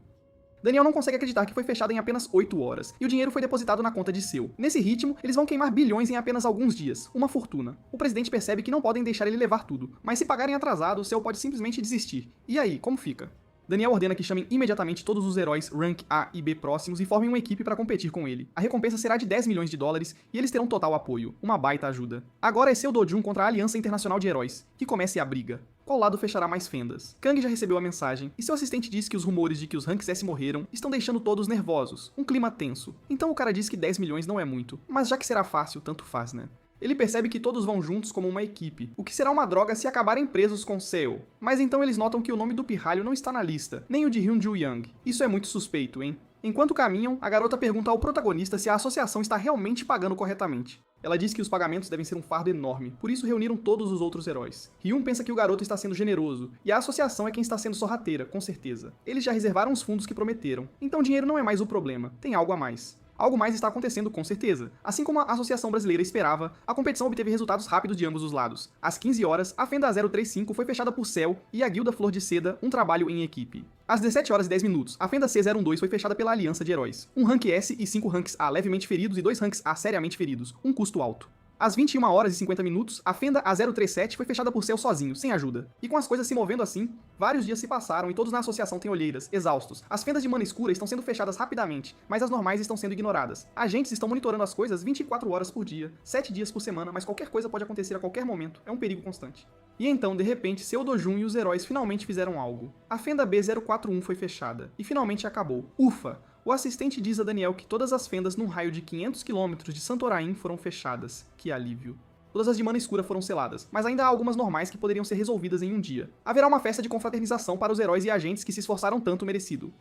Daniel não consegue acreditar que foi fechada em apenas 8 horas, e o dinheiro foi depositado na conta de Seu. Nesse ritmo, eles vão queimar bilhões em apenas alguns dias, uma fortuna. O presidente percebe que não podem deixar ele levar tudo, mas se pagarem atrasado, Seu pode simplesmente desistir. E aí, como fica? Daniel ordena que chamem imediatamente todos os heróis Rank A e B próximos e formem uma equipe para competir com ele. A recompensa será de 10 milhões de dólares e eles terão total apoio. Uma baita ajuda. Agora é Seu Dojun contra a Aliança Internacional de Heróis. Que comece a briga. Qual lado fechará mais fendas? Kang já recebeu a mensagem, e seu assistente diz que os rumores de que os Ranks S morreram estão deixando todos nervosos. Um clima tenso. Então o cara diz que 10 milhões não é muito, mas já que será fácil, tanto faz, né? Ele percebe que todos vão juntos como uma equipe, o que será uma droga se acabarem presos com Seo. Mas então eles notam que o nome do pirralho não está na lista, nem o de Hyun-Joo Young. Isso é muito suspeito, hein? Enquanto caminham, a garota pergunta ao protagonista se a associação está realmente pagando corretamente. Ela diz que os pagamentos devem ser um fardo enorme, por isso reuniram todos os outros heróis. Hyun pensa que o garoto está sendo generoso, e a associação é quem está sendo sorrateira, com certeza. Eles já reservaram os fundos que prometeram, então dinheiro não é mais o problema, tem algo a mais. Algo mais está acontecendo com certeza. Assim como a Associação Brasileira esperava, a competição obteve resultados rápidos de ambos os lados. Às 15 horas, a Fenda 035 foi fechada por Cell e a Guilda Flor de Seda, um trabalho em equipe. Às 17 horas e 10 minutos, a Fenda C012 foi fechada pela Aliança de Heróis. Um Rank S e 5 Ranks A levemente feridos e 2 Ranks A seriamente feridos, um custo alto. Às 21 horas e 50 minutos, a Fenda A037 foi fechada por Cell sozinho, sem ajuda. E com as coisas se movendo assim, vários dias se passaram e todos na associação têm olheiras, exaustos. As fendas de mana escura estão sendo fechadas rapidamente, mas as normais estão sendo ignoradas. Agentes estão monitorando as coisas 24 horas por dia, 7 dias por semana, mas qualquer coisa pode acontecer a qualquer momento, é um perigo constante. E então, de repente, Seu Dojun e os heróis finalmente fizeram algo. A Fenda B041 foi fechada, e finalmente acabou. Ufa! O assistente diz a Daniel que todas as fendas num raio de 500 km de Santorain foram fechadas. Que alívio. Todas as de mana escura foram seladas, mas ainda há algumas normais que poderiam ser resolvidas em um dia. Haverá uma festa de confraternização para os heróis e agentes que se esforçaram tanto merecido.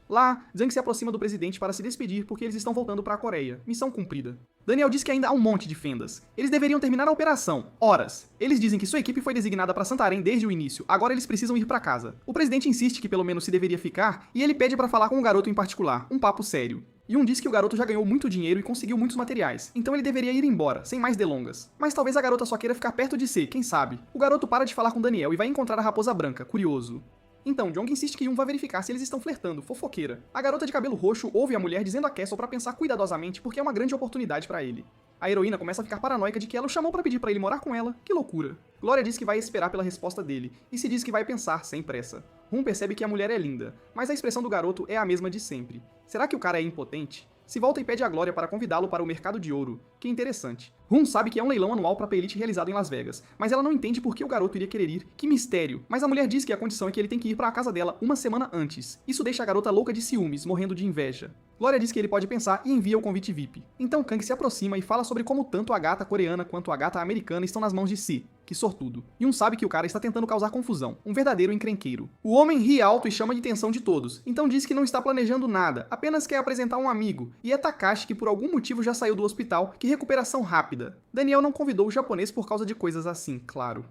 Lá, Zhang se aproxima do presidente para se despedir porque eles estão voltando para a Coreia. Missão cumprida. Daniel diz que ainda há um monte de fendas. Eles deveriam terminar a operação. Horas. Eles dizem que sua equipe foi designada para Santarém desde o início, agora eles precisam ir para casa. O presidente insiste que pelo menos se deveria ficar, e ele pede para falar com um garoto em particular, um papo sério. Yun diz que o garoto já ganhou muito dinheiro e conseguiu muitos materiais, então ele deveria ir embora, sem mais delongas. Mas talvez a garota só queira ficar perto de Si, quem sabe? O garoto para de falar com Daniel e vai encontrar a Raposa Branca, curioso. Então, Jong insiste que Yun vá verificar se eles estão flertando, fofoqueira. A garota de cabelo roxo ouve a mulher dizendo a Castle pra pensar cuidadosamente porque é uma grande oportunidade pra ele. A heroína começa a ficar paranoica de que ela o chamou pra pedir pra ele morar com ela, que loucura. Glória diz que vai esperar pela resposta dele, e se diz que vai pensar, sem pressa. Rum percebe que a mulher é linda, mas a expressão do garoto é a mesma de sempre. Será que o cara é impotente? Se volta e pede a Glória para convidá-lo para o mercado de ouro. Que interessante. Rum sabe que é um leilão anual para Elite realizado em Las Vegas, mas ela não entende por que o garoto iria querer ir. Que mistério. Mas a mulher diz que a condição é que ele tem que ir para a casa dela uma semana antes. Isso deixa a garota louca de ciúmes, morrendo de inveja. Glória diz que ele pode pensar e envia o convite VIP. Então Kang se aproxima e fala sobre como tanto a gata coreana quanto a gata americana estão nas mãos de Si. Que sortudo. Yun sabe que o cara está tentando causar confusão. Um verdadeiro encrenqueiro. O homem ri alto e chama de atenção de todos. Então diz que não está planejando nada, apenas quer apresentar um amigo. E é Takashi que por algum motivo já saiu do hospital. Que recuperação rápida. Daniel não convidou o japonês por causa de coisas assim, claro.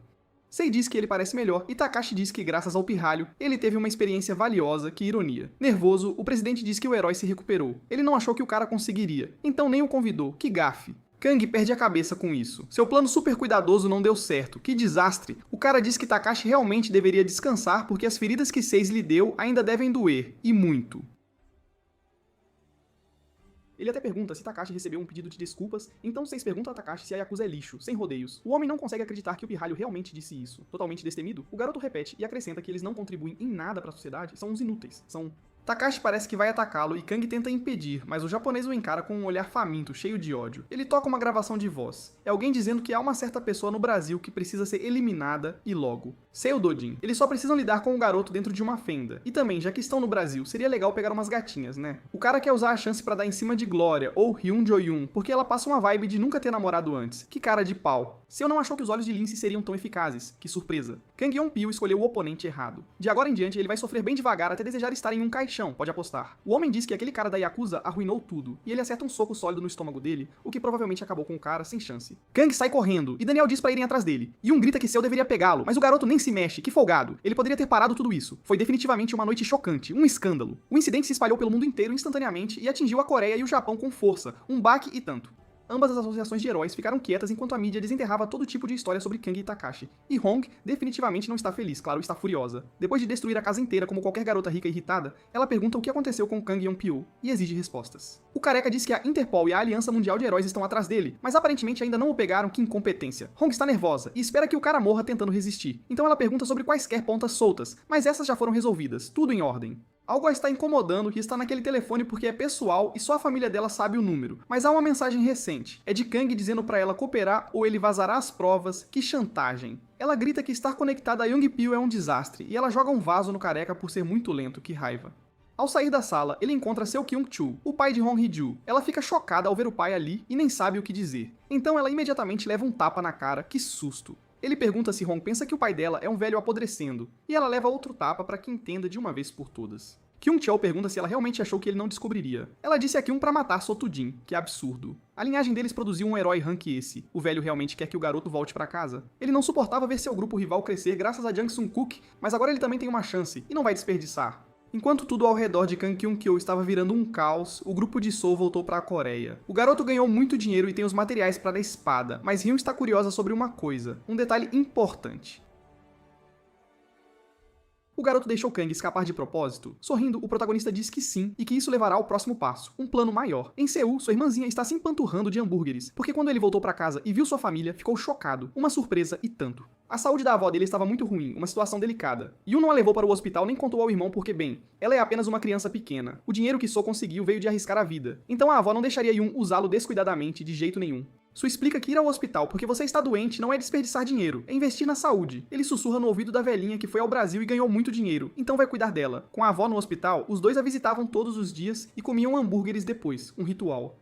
Sei diz que ele parece melhor e Takashi diz que graças ao pirralho, ele teve uma experiência valiosa, que ironia. Nervoso, o presidente diz que o herói se recuperou. Ele não achou que o cara conseguiria, então nem o convidou, que gafe. Kang perde a cabeça com isso. Seu plano super cuidadoso não deu certo, que desastre. O cara diz que Takashi realmente deveria descansar porque as feridas que Seis lhe deu ainda devem doer, e muito. Ele até pergunta se Takashi recebeu um pedido de desculpas, então Seis pergunta a Takashi se a Yakuza é lixo, sem rodeios. O homem não consegue acreditar que o pirralho realmente disse isso. Totalmente destemido, o garoto repete e acrescenta que eles não contribuem em nada para a sociedade, são uns inúteis, são... Takashi parece que vai atacá-lo e Kang tenta impedir, mas o japonês o encara com um olhar faminto, cheio de ódio. Ele toca uma gravação de voz. É alguém dizendo que há uma certa pessoa no Brasil que precisa ser eliminada e logo. Seu Dojin. Eles só precisam lidar com o garoto dentro de uma fenda. E também, já que estão no Brasil, seria legal pegar umas gatinhas, né? O cara quer usar a chance pra dar em cima de Glória, ou Hyun Jo-yoon, porque ela passa uma vibe de nunca ter namorado antes. Que cara de pau. Seu não achou que os olhos de Lindsay seriam tão eficazes. Que surpresa. Kang Yeon-pyo escolheu o oponente errado. De agora em diante, ele vai sofrer bem devagar até desejar estar em um caixão, pode apostar. O homem diz que aquele cara da Yakuza arruinou tudo, e ele acerta um soco sólido no estômago dele, o que provavelmente acabou com o cara sem chance. Kang sai correndo, e Daniel diz pra irem atrás dele. Yun grita que Seu deveria pegá-lo, mas o garoto nem se mexe, que folgado. Ele poderia ter parado tudo isso. Foi definitivamente uma noite chocante, um escândalo. O incidente se espalhou pelo mundo inteiro instantaneamente e atingiu a Coreia e o Japão com força, um baque e tanto. Ambas as associações de heróis ficaram quietas enquanto a mídia desenterrava todo tipo de história sobre Kang e Takashi. E Hong definitivamente não está feliz, claro, está furiosa. Depois de destruir a casa inteira como qualquer garota rica e irritada, ela pergunta o que aconteceu com Kang Yeon-pyo e exige respostas. O careca diz que a Interpol e a Aliança Mundial de Heróis estão atrás dele, mas aparentemente ainda não o pegaram, que incompetência. Hong está nervosa e espera que o cara morra tentando resistir. Então ela pergunta sobre quaisquer pontas soltas, mas essas já foram resolvidas, tudo em ordem. Algo a está incomodando e está naquele telefone porque é pessoal e só a família dela sabe o número. Mas há uma mensagem recente. É de Kang dizendo pra ela cooperar ou ele vazará as provas. Que chantagem. Ela grita que estar conectada a Young-pyo é um desastre e ela joga um vaso no careca por ser muito lento, que raiva. Ao sair da sala, ele encontra Seo Kyung-chul, o pai de Hong Hee-ju. Ela fica chocada ao ver o pai ali e nem sabe o que dizer. Então ela imediatamente leva um tapa na cara, que susto. Ele pergunta se Hong pensa que o pai dela é um velho apodrecendo, e ela leva outro tapa para que entenda de uma vez por todas. Kyung-chul pergunta se ela realmente achou que ele não descobriria. Ela disse a Kyung pra matar Sotudin, que absurdo. A linhagem deles produziu um herói rank esse. O velho realmente quer que o garoto volte pra casa. Ele não suportava ver seu grupo rival crescer graças a Jang Sung-kook, mas agora ele também tem uma chance, e não vai desperdiçar. Enquanto tudo ao redor de Kang Kyung-kyo estava virando um caos, o grupo de Seoul voltou para a Coreia. O garoto ganhou muito dinheiro e tem os materiais para a espada, mas Hyun está curiosa sobre uma coisa, um detalhe importante. O garoto deixou Kang escapar de propósito? Sorrindo, o protagonista diz que sim, e que isso levará ao próximo passo, um plano maior. Em Seul, sua irmãzinha está se empanturrando de hambúrgueres, porque quando ele voltou para casa e viu sua família, ficou chocado. Uma surpresa e tanto. A saúde da avó dele estava muito ruim, uma situação delicada. Yoon não a levou para o hospital nem contou ao irmão porque, bem, ela é apenas uma criança pequena. O dinheiro que So conseguiu veio de arriscar a vida. Então a avó não deixaria Yoon usá-lo descuidadamente de jeito nenhum. Su explica que ir ao hospital porque você está doente não é desperdiçar dinheiro, é investir na saúde. Ele sussurra no ouvido da velhinha que foi ao Brasil e ganhou muito dinheiro, então vai cuidar dela. Com a avó no hospital, os dois a visitavam todos os dias e comiam hambúrgueres depois, um ritual.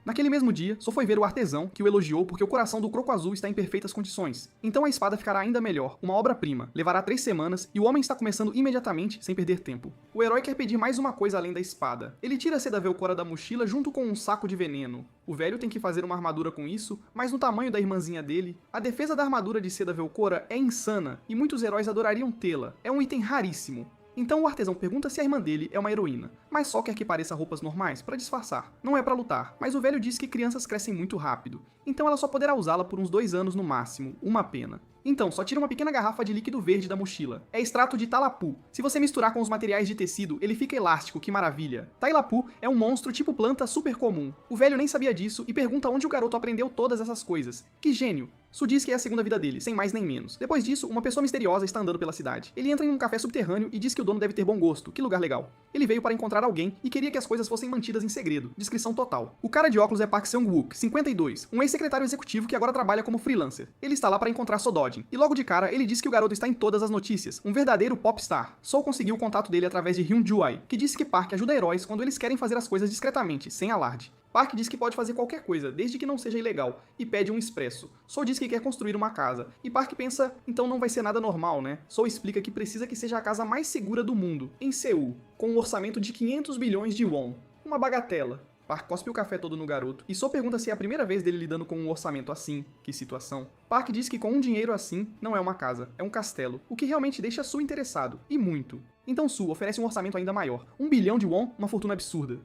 Naquele mesmo dia, só foi ver o artesão, que o elogiou porque o coração do Croco Azul está em perfeitas condições. Então a espada ficará ainda melhor, uma obra-prima, levará 3 semanas e o homem está começando imediatamente, sem perder tempo. O herói quer pedir mais uma coisa além da espada. Ele tira a seda Velcora da mochila junto com um saco de veneno. O velho tem que fazer uma armadura com isso, mas no tamanho da irmãzinha dele. A defesa da armadura de seda Velcora é insana e muitos heróis adorariam tê-la. É um item raríssimo. Então o artesão pergunta se a irmã dele é uma heroína, mas só quer que pareça roupas normais para disfarçar. Não é para lutar, mas o velho diz que crianças crescem muito rápido, então ela só poderá usá-la por uns 2 anos no máximo, uma pena. Então, só tira uma pequena garrafa de líquido verde da mochila. É extrato de Talapu. Se você misturar com os materiais de tecido, ele fica elástico, que maravilha. Tailapu é um monstro tipo planta super comum. O velho nem sabia disso e pergunta onde o garoto aprendeu todas essas coisas. Que gênio! Su diz que é a segunda vida dele, sem mais nem menos. Depois disso, uma pessoa misteriosa está andando pela cidade. Ele entra em um café subterrâneo e diz que o dono deve ter bom gosto. Que lugar legal. Ele veio para encontrar alguém e queria que as coisas fossem mantidas em segredo. Descrição total. O cara de óculos é Park Seung-wook, 52, um ex-secretário executivo que agora trabalha como freelancer. Ele está lá para encontrar Sododin. E logo de cara, ele diz que o garoto está em todas as notícias. Um verdadeiro popstar. Sol conseguiu o contato dele através de Hyun Ju-ai, que disse que Park ajuda heróis quando eles querem fazer as coisas discretamente, sem alarde. Park diz que pode fazer qualquer coisa, desde que não seja ilegal, e pede um expresso. Sol diz que quer construir uma casa, e Park pensa, então não vai ser nada normal, né? Sol explica que precisa que seja a casa mais segura do mundo, em Seul, com um orçamento de 500 bilhões de won. Uma bagatela. Park cospe o café todo no garoto, e Sol pergunta se é a primeira vez dele lidando com um orçamento assim. Que situação. Park diz que com um dinheiro assim, não é uma casa, é um castelo, o que realmente deixa Su interessado, e muito. Então Su oferece um orçamento ainda maior, 1 bilhão de won, uma fortuna absurda.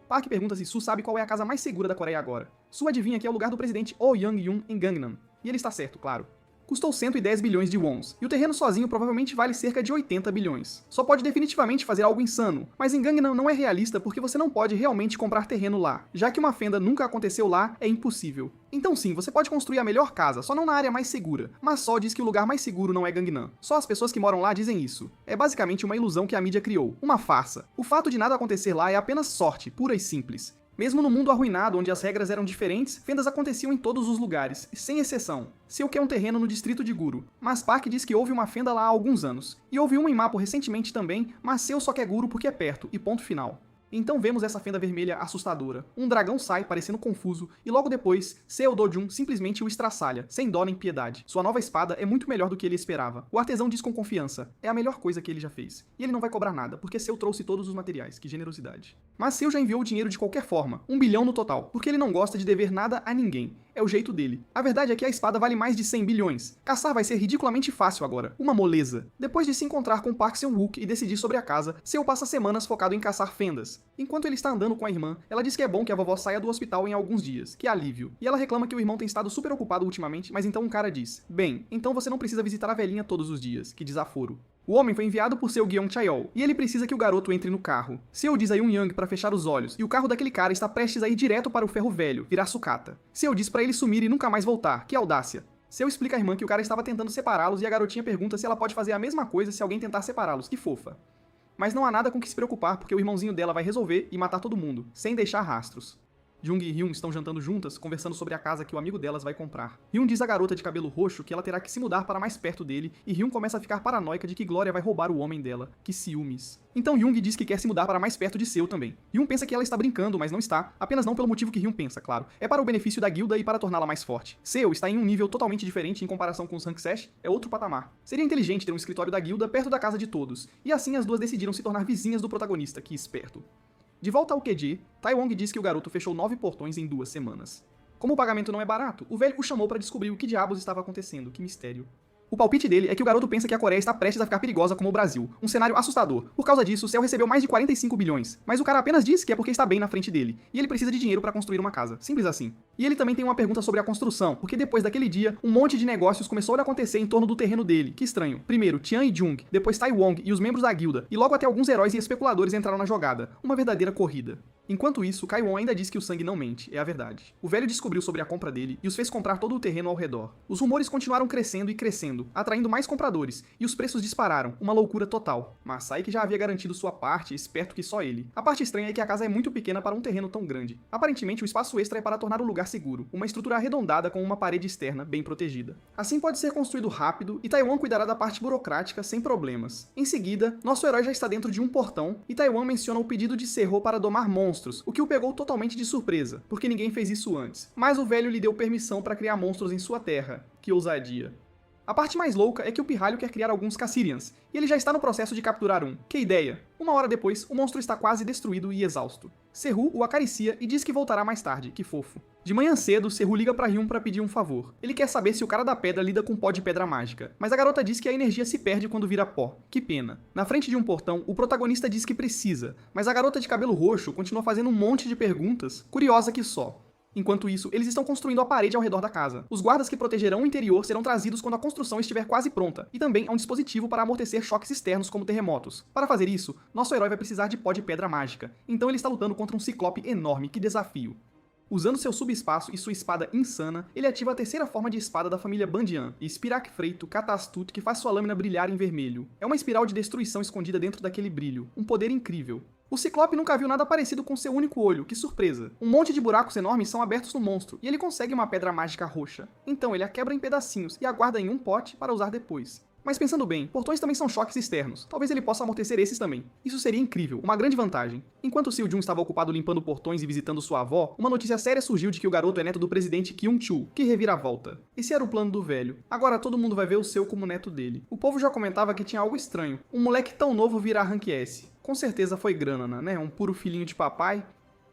Park pergunta se Su sabe qual é a casa mais segura da Coreia agora. Su adivinha que é o lugar do presidente Oh Young-yoon em Gangnam. E ele está certo, claro. Custou 110 bilhões de wons, e o terreno sozinho provavelmente vale cerca de 80 bilhões. Só pode definitivamente fazer algo insano, mas em Gangnam não é realista porque você não pode realmente comprar terreno lá, já que uma fenda nunca aconteceu lá, é impossível. Então sim, você pode construir a melhor casa, só não na área mais segura, mas Sol diz que o lugar mais seguro não é Gangnam. Só as pessoas que moram lá dizem isso. É basicamente uma ilusão que a mídia criou, uma farsa. O fato de nada acontecer lá é apenas sorte, pura e simples. Mesmo no mundo arruinado, onde as regras eram diferentes, fendas aconteciam em todos os lugares, sem exceção. Seu quer um terreno no distrito de Guru, mas Park diz que houve uma fenda lá há alguns anos. E houve uma em Mapo recentemente também, mas Seu só quer Guru porque é perto, e ponto final. Então vemos essa fenda vermelha assustadora. Um dragão sai, parecendo confuso, e logo depois, Seo Do-jun simplesmente o estraçalha, sem dó nem piedade. Sua nova espada é muito melhor do que ele esperava. O artesão diz com confiança, é a melhor coisa que ele já fez. E ele não vai cobrar nada, porque Seo trouxe todos os materiais, que generosidade. Mas Seo já enviou o dinheiro de qualquer forma, 1 bilhão no total, porque ele não gosta de dever nada a ninguém. É o jeito dele. A verdade é que a espada vale mais de 100 bilhões. Caçar vai ser ridiculamente fácil agora. Uma moleza. Depois de se encontrar com Park Seung-wook e decidir sobre a casa, Seo passa semanas focado em caçar fendas. Enquanto ele está andando com a irmã, ela diz que é bom que a vovó saia do hospital em alguns dias, que é alívio. E ela reclama que o irmão tem estado super ocupado ultimamente, mas então um cara diz: bem, então você não precisa visitar a velhinha todos os dias. Que desaforo. O homem foi enviado por Seo Gyeong-chaeol, e ele precisa que o garoto entre no carro. Seo diz a Yoon-young para fechar os olhos, e o carro daquele cara está prestes a ir direto para o ferro velho, virar sucata. Seo diz para ele sumir e nunca mais voltar, que audácia. Seo explica à irmã que o cara estava tentando separá-los e a garotinha pergunta se ela pode fazer a mesma coisa se alguém tentar separá-los, que fofa. Mas não há nada com que se preocupar porque o irmãozinho dela vai resolver e matar todo mundo, sem deixar rastros. Jung e Hyun estão jantando juntas, conversando sobre a casa que o amigo delas vai comprar. Hyun diz à garota de cabelo roxo que ela terá que se mudar para mais perto dele, e Hyun começa a ficar paranoica de que Glória vai roubar o homem dela. Que ciúmes. Então Jung diz que quer se mudar para mais perto de Seo também. Hyun pensa que ela está brincando, mas não está, apenas não pelo motivo que Hyun pensa, claro. É para o benefício da guilda e para torná-la mais forte. Seo está em um nível totalmente diferente em comparação com os Hanksesh, é outro patamar. Seria inteligente ter um escritório da guilda perto da casa de todos, e assim as duas decidiram se tornar vizinhas do protagonista, que esperto. De volta ao QG, Taewong diz que o garoto fechou 9 portões em 2 semanas. Como o pagamento não é barato, o velho o chamou para descobrir o que diabos estava acontecendo, que mistério. O palpite dele é que o garoto pensa que a Coreia está prestes a ficar perigosa como o Brasil, um cenário assustador. Por causa disso, o Seo recebeu mais de 45 bilhões, mas o cara apenas diz que é porque está bem na frente dele, e ele precisa de dinheiro para construir uma casa, simples assim. E ele também tem uma pergunta sobre a construção, porque depois daquele dia, um monte de negócios começou a acontecer em torno do terreno dele, que estranho. Primeiro, Tian e Jung, depois Taewong e os membros da guilda, e logo até alguns heróis e especuladores entraram na jogada, uma verdadeira corrida. Enquanto isso, Kaiwon ainda diz que o sangue não mente, é a verdade. O velho descobriu sobre a compra dele e os fez comprar todo o terreno ao redor. Os rumores continuaram crescendo e crescendo, atraindo mais compradores, e os preços dispararam, uma loucura total. Mas Saiki já havia garantido sua parte, esperto que só ele. A parte estranha é que a casa é muito pequena para um terreno tão grande. Aparentemente, o espaço extra é para tornar o lugar seguro, uma estrutura arredondada com uma parede externa bem protegida. Assim pode ser construído rápido, e Taiwan cuidará da parte burocrática sem problemas. Em seguida, nosso herói já está dentro de um portão, e Taiwan menciona o pedido de Serro para domar monstros, o que o pegou totalmente de surpresa, porque ninguém fez isso antes. Mas o velho lhe deu permissão para criar monstros em sua terra. Que ousadia. A parte mais louca é que o pirralho quer criar alguns Cassirians, e ele já está no processo de capturar um. Que ideia! Uma hora depois, o monstro está quase destruído e exausto. Serru o acaricia e diz que voltará mais tarde, que fofo. De manhã cedo, Serru liga pra Hyun para pedir um favor. Ele quer saber se o cara da pedra lida com pó de pedra mágica, mas a garota diz que a energia se perde quando vira pó. Que pena. Na frente de um portão, o protagonista diz que precisa, mas a garota de cabelo roxo continua fazendo um monte de perguntas, curiosa que só. Enquanto isso, eles estão construindo a parede ao redor da casa. Os guardas que protegerão o interior serão trazidos quando a construção estiver quase pronta, e também há um dispositivo para amortecer choques externos como terremotos. Para fazer isso, nosso herói vai precisar de pó de pedra mágica, então ele está lutando contra um ciclope enorme, que desafio. Usando seu subespaço e sua espada insana, ele ativa a terceira forma de espada da família Bandian, Spirak Freito Catastut, que faz sua lâmina brilhar em vermelho. É uma espiral de destruição escondida dentro daquele brilho, um poder incrível. O Ciclope nunca viu nada parecido com seu único olho, que surpresa. Um monte de buracos enormes são abertos no monstro, e ele consegue uma pedra mágica roxa. Então ele a quebra em pedacinhos e a guarda em um pote para usar depois. Mas pensando bem, portões também são choques externos. Talvez ele possa amortecer esses também. Isso seria incrível, uma grande vantagem. Enquanto Seo Jun estava ocupado limpando portões e visitando sua avó, uma notícia séria surgiu de que o garoto é neto do presidente Kyung-chul, que reviravolta. Esse era o plano do velho. Agora todo mundo vai ver o Seo como neto dele. O povo já comentava que tinha algo estranho. Um moleque tão novo virar Rank S. Com certeza foi grana, né? Um puro filhinho de papai.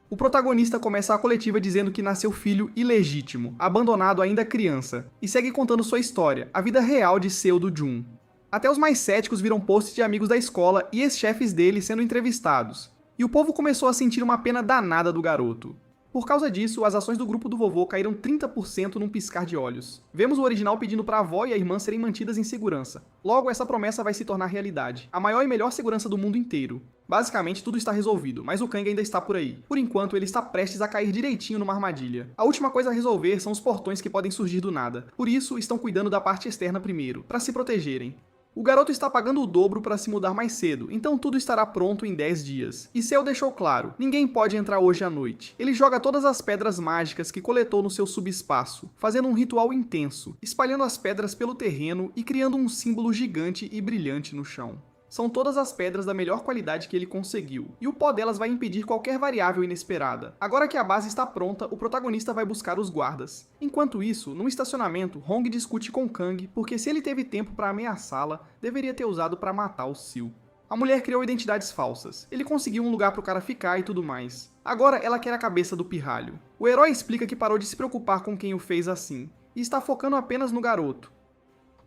O protagonista começa a coletiva dizendo que nasceu filho ilegítimo, abandonado ainda criança, e segue contando sua história, a vida real de Seo do Jun. Até os mais céticos viram posts de amigos da escola e ex-chefes dele sendo entrevistados. E o povo começou a sentir uma pena danada do garoto. Por causa disso, as ações do grupo do vovô caíram 30% num piscar de olhos. Vemos o original pedindo para a avó e a irmã serem mantidas em segurança. Logo, essa promessa vai se tornar realidade. A maior e melhor segurança do mundo inteiro. Basicamente, tudo está resolvido, mas o Kang ainda está por aí. Por enquanto, ele está prestes a cair direitinho numa armadilha. A última coisa a resolver são os portões que podem surgir do nada. Por isso, estão cuidando da parte externa primeiro, para se protegerem. O garoto está pagando o dobro para se mudar mais cedo, então tudo estará pronto em 10 dias. E Seo deixou claro, ninguém pode entrar hoje à noite. Ele joga todas as pedras mágicas que coletou no seu subespaço, fazendo um ritual intenso, espalhando as pedras pelo terreno e criando um símbolo gigante e brilhante no chão. São todas as pedras da melhor qualidade que ele conseguiu, e o pó delas vai impedir qualquer variável inesperada. Agora que a base está pronta, o protagonista vai buscar os guardas. Enquanto isso, num estacionamento, Hong discute com Kang porque se ele teve tempo para ameaçá-la, deveria ter usado para matar o Seo. A mulher criou identidades falsas. Ele conseguiu um lugar pro cara ficar e tudo mais. Agora ela quer a cabeça do pirralho. O herói explica que parou de se preocupar com quem o fez assim, e está focando apenas no garoto.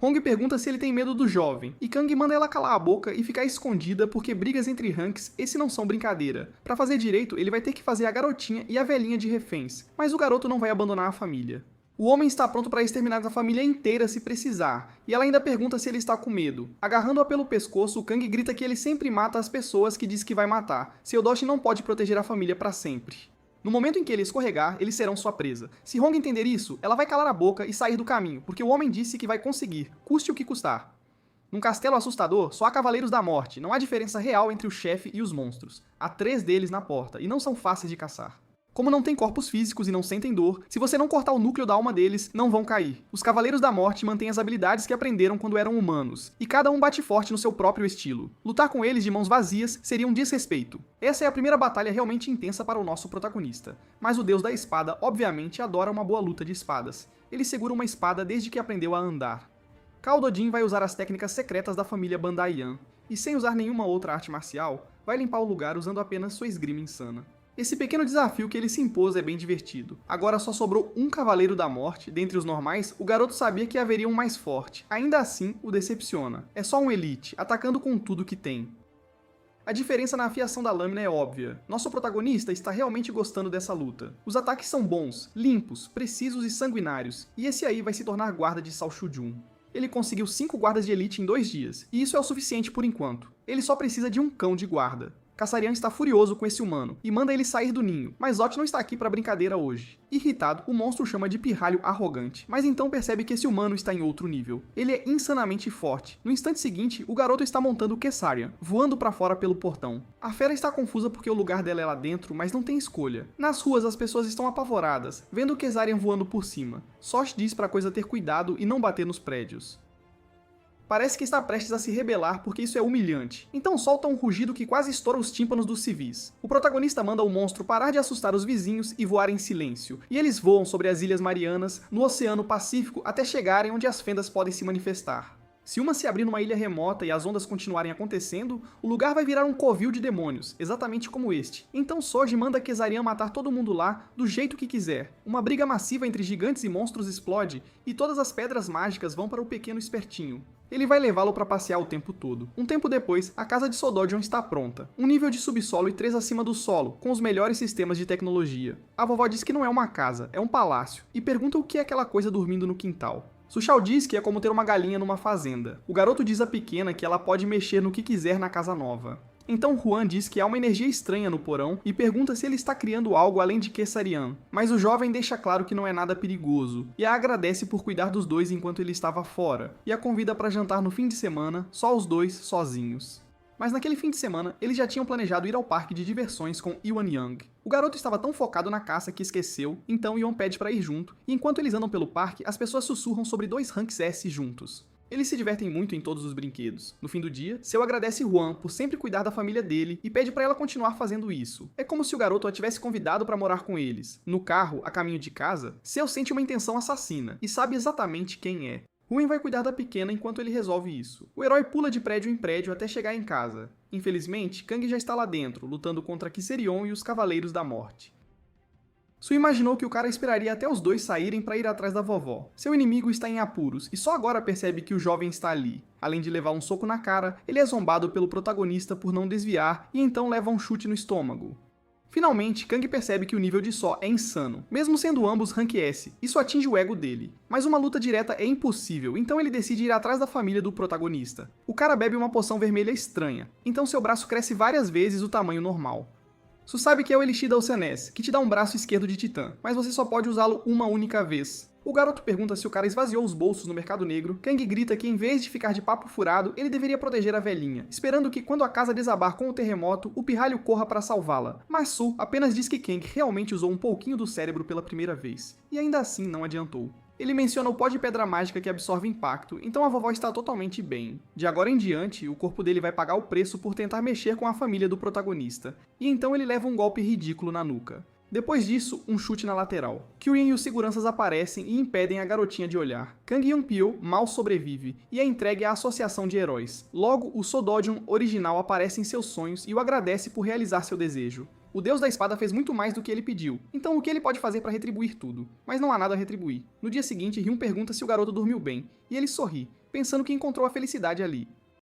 Hong pergunta se ele tem medo do jovem, e Kang manda ela calar a boca e ficar escondida porque brigas entre Hanks esse não são brincadeira. Pra fazer direito, ele vai ter que fazer a garotinha e a velhinha de reféns, mas o garoto não vai abandonar a família. O homem está pronto para exterminar a família inteira se precisar, e ela ainda pergunta se ele está com medo. Agarrando-a pelo pescoço, Kang grita que ele sempre mata as pessoas que diz que vai matar. Seu Doshi não pode proteger a família para sempre. No momento em que ele escorregar, eles serão sua presa. Se Hong entender isso, ela vai calar a boca e sair do caminho, porque o homem disse que vai conseguir, custe o que custar. Num castelo assustador, só há Cavaleiros da Morte, não há diferença real entre o chefe e os monstros. Há 3 deles na porta, e não são fáceis de caçar. Como não têm corpos físicos e não sentem dor, se você não cortar o núcleo da alma deles, não vão cair. Os Cavaleiros da Morte mantêm as habilidades que aprenderam quando eram humanos, e cada um bate forte no seu próprio estilo. Lutar com eles de mãos vazias seria um desrespeito. Essa é a primeira batalha realmente intensa para o nosso protagonista, mas o deus da espada obviamente adora uma boa luta de espadas. Ele segura uma espada desde que aprendeu a andar. Kal Dodin vai usar as técnicas secretas da família Bandaian, e sem usar nenhuma outra arte marcial, vai limpar o lugar usando apenas sua esgrima insana. Esse pequeno desafio que ele se impôs é bem divertido. Agora só sobrou um Cavaleiro da Morte. Dentre os normais, o garoto sabia que haveria um mais forte. Ainda assim, o decepciona. É só um elite, atacando com tudo que tem. A diferença na afiação da lâmina é óbvia. Nosso protagonista está realmente gostando dessa luta. Os ataques são bons, limpos, precisos e sanguinários. E esse aí vai se tornar guarda de Sao Shujun. Ele conseguiu 5 guardas de elite em 2 dias, e isso é o suficiente por enquanto. Ele só precisa de um cão de guarda. Caçarian está furioso com esse humano e manda ele sair do ninho, mas Zot não está aqui para brincadeira hoje. Irritado, o monstro chama de pirralho arrogante, mas então percebe que esse humano está em outro nível. Ele é insanamente forte. No instante seguinte, o garoto está montando Caesarian, voando para fora pelo portão. A fera está confusa porque o lugar dela é lá dentro, mas não tem escolha. Nas ruas as pessoas estão apavoradas, vendo o Caesarian voando por cima. Sosh diz para a coisa ter cuidado e não bater nos prédios. Parece que está prestes a se rebelar porque isso é humilhante, então solta um rugido que quase estoura os tímpanos dos civis. O protagonista manda o monstro parar de assustar os vizinhos e voar em silêncio, e eles voam sobre as Ilhas Marianas, no Oceano Pacífico, até chegarem onde as fendas podem se manifestar. Se uma se abrir numa ilha remota e as ondas continuarem acontecendo, o lugar vai virar um covil de demônios, exatamente como este. Então Soji manda Caesarian matar todo mundo lá, do jeito que quiser. Uma briga massiva entre gigantes e monstros explode, e todas as pedras mágicas vão para o pequeno espertinho. Ele vai levá-lo para passear o tempo todo. Um tempo depois, a casa de Sododion está pronta. Um nível de subsolo e 3 acima do solo, com os melhores sistemas de tecnologia. A vovó diz que não é uma casa, é um palácio, e pergunta o que é aquela coisa dormindo no quintal. Sushao diz que é como ter uma galinha numa fazenda. O garoto diz à pequena que ela pode mexer no que quiser na casa nova. Então Juan diz que há uma energia estranha no porão e pergunta se ele está criando algo além de Caesarian. Mas o jovem deixa claro que não é nada perigoso, e a agradece por cuidar dos dois enquanto ele estava fora, e a convida para jantar no fim de semana, só os dois, sozinhos. Mas naquele fim de semana, eles já tinham planejado ir ao parque de diversões com Iwan Young. O garoto estava tão focado na caça que esqueceu, então Iwan pede para ir junto, e enquanto eles andam pelo parque, as pessoas sussurram sobre 2 Hanks S juntos. Eles se divertem muito em todos os brinquedos. No fim do dia, Seu agradece Juan por sempre cuidar da família dele e pede para ela continuar fazendo isso. É como se o garoto a tivesse convidado para morar com eles. No carro, a caminho de casa, Seu sente uma intenção assassina e sabe exatamente quem é. Juan vai cuidar da pequena enquanto ele resolve isso. O herói pula de prédio em prédio até chegar em casa. Infelizmente, Kang já está lá dentro, lutando contra Kiserion e os Cavaleiros da Morte. Su imaginou que o cara esperaria até os dois saírem para ir atrás da vovó. Seu inimigo está em apuros e só agora percebe que o jovem está ali. Além de levar um soco na cara, ele é zombado pelo protagonista por não desviar e então leva um chute no estômago. Finalmente, Kang percebe que o nível de Só é insano, mesmo sendo ambos Rank S, isso atinge o ego dele. Mas uma luta direta é impossível, então ele decide ir atrás da família do protagonista. O cara bebe uma poção vermelha estranha, então seu braço cresce várias vezes o tamanho normal. Su sabe que é o Elixir da Oceanés, que te dá um braço esquerdo de titã, mas você só pode usá-lo uma única vez. O garoto pergunta se o cara esvaziou os bolsos no mercado negro. Kang grita que em vez de ficar de papo furado, ele deveria proteger a velhinha, esperando que quando a casa desabar com o terremoto, o pirralho corra para salvá-la. Mas Su apenas diz que Kang realmente usou um pouquinho do cérebro pela primeira vez, e ainda assim não adiantou. Ele menciona o pó de pedra mágica que absorve impacto, então a vovó está totalmente bem. De agora em diante, o corpo dele vai pagar o preço por tentar mexer com a família do protagonista, e então ele leva um golpe ridículo na nuca. Depois disso, um chute na lateral. Kyurem e os seguranças aparecem e impedem a garotinha de olhar. Kang Yeon-pyo mal sobrevive e é entregue à Associação de Heróis. Logo, o Sodojun original aparece em seus sonhos e o agradece por realizar seu desejo. O deus da espada fez muito mais do que ele pediu, então o que ele pode fazer para retribuir tudo? Mas não há nada a retribuir. No dia seguinte, Hyun pergunta se o garoto dormiu bem, e ele sorri, pensando que encontrou a felicidade ali.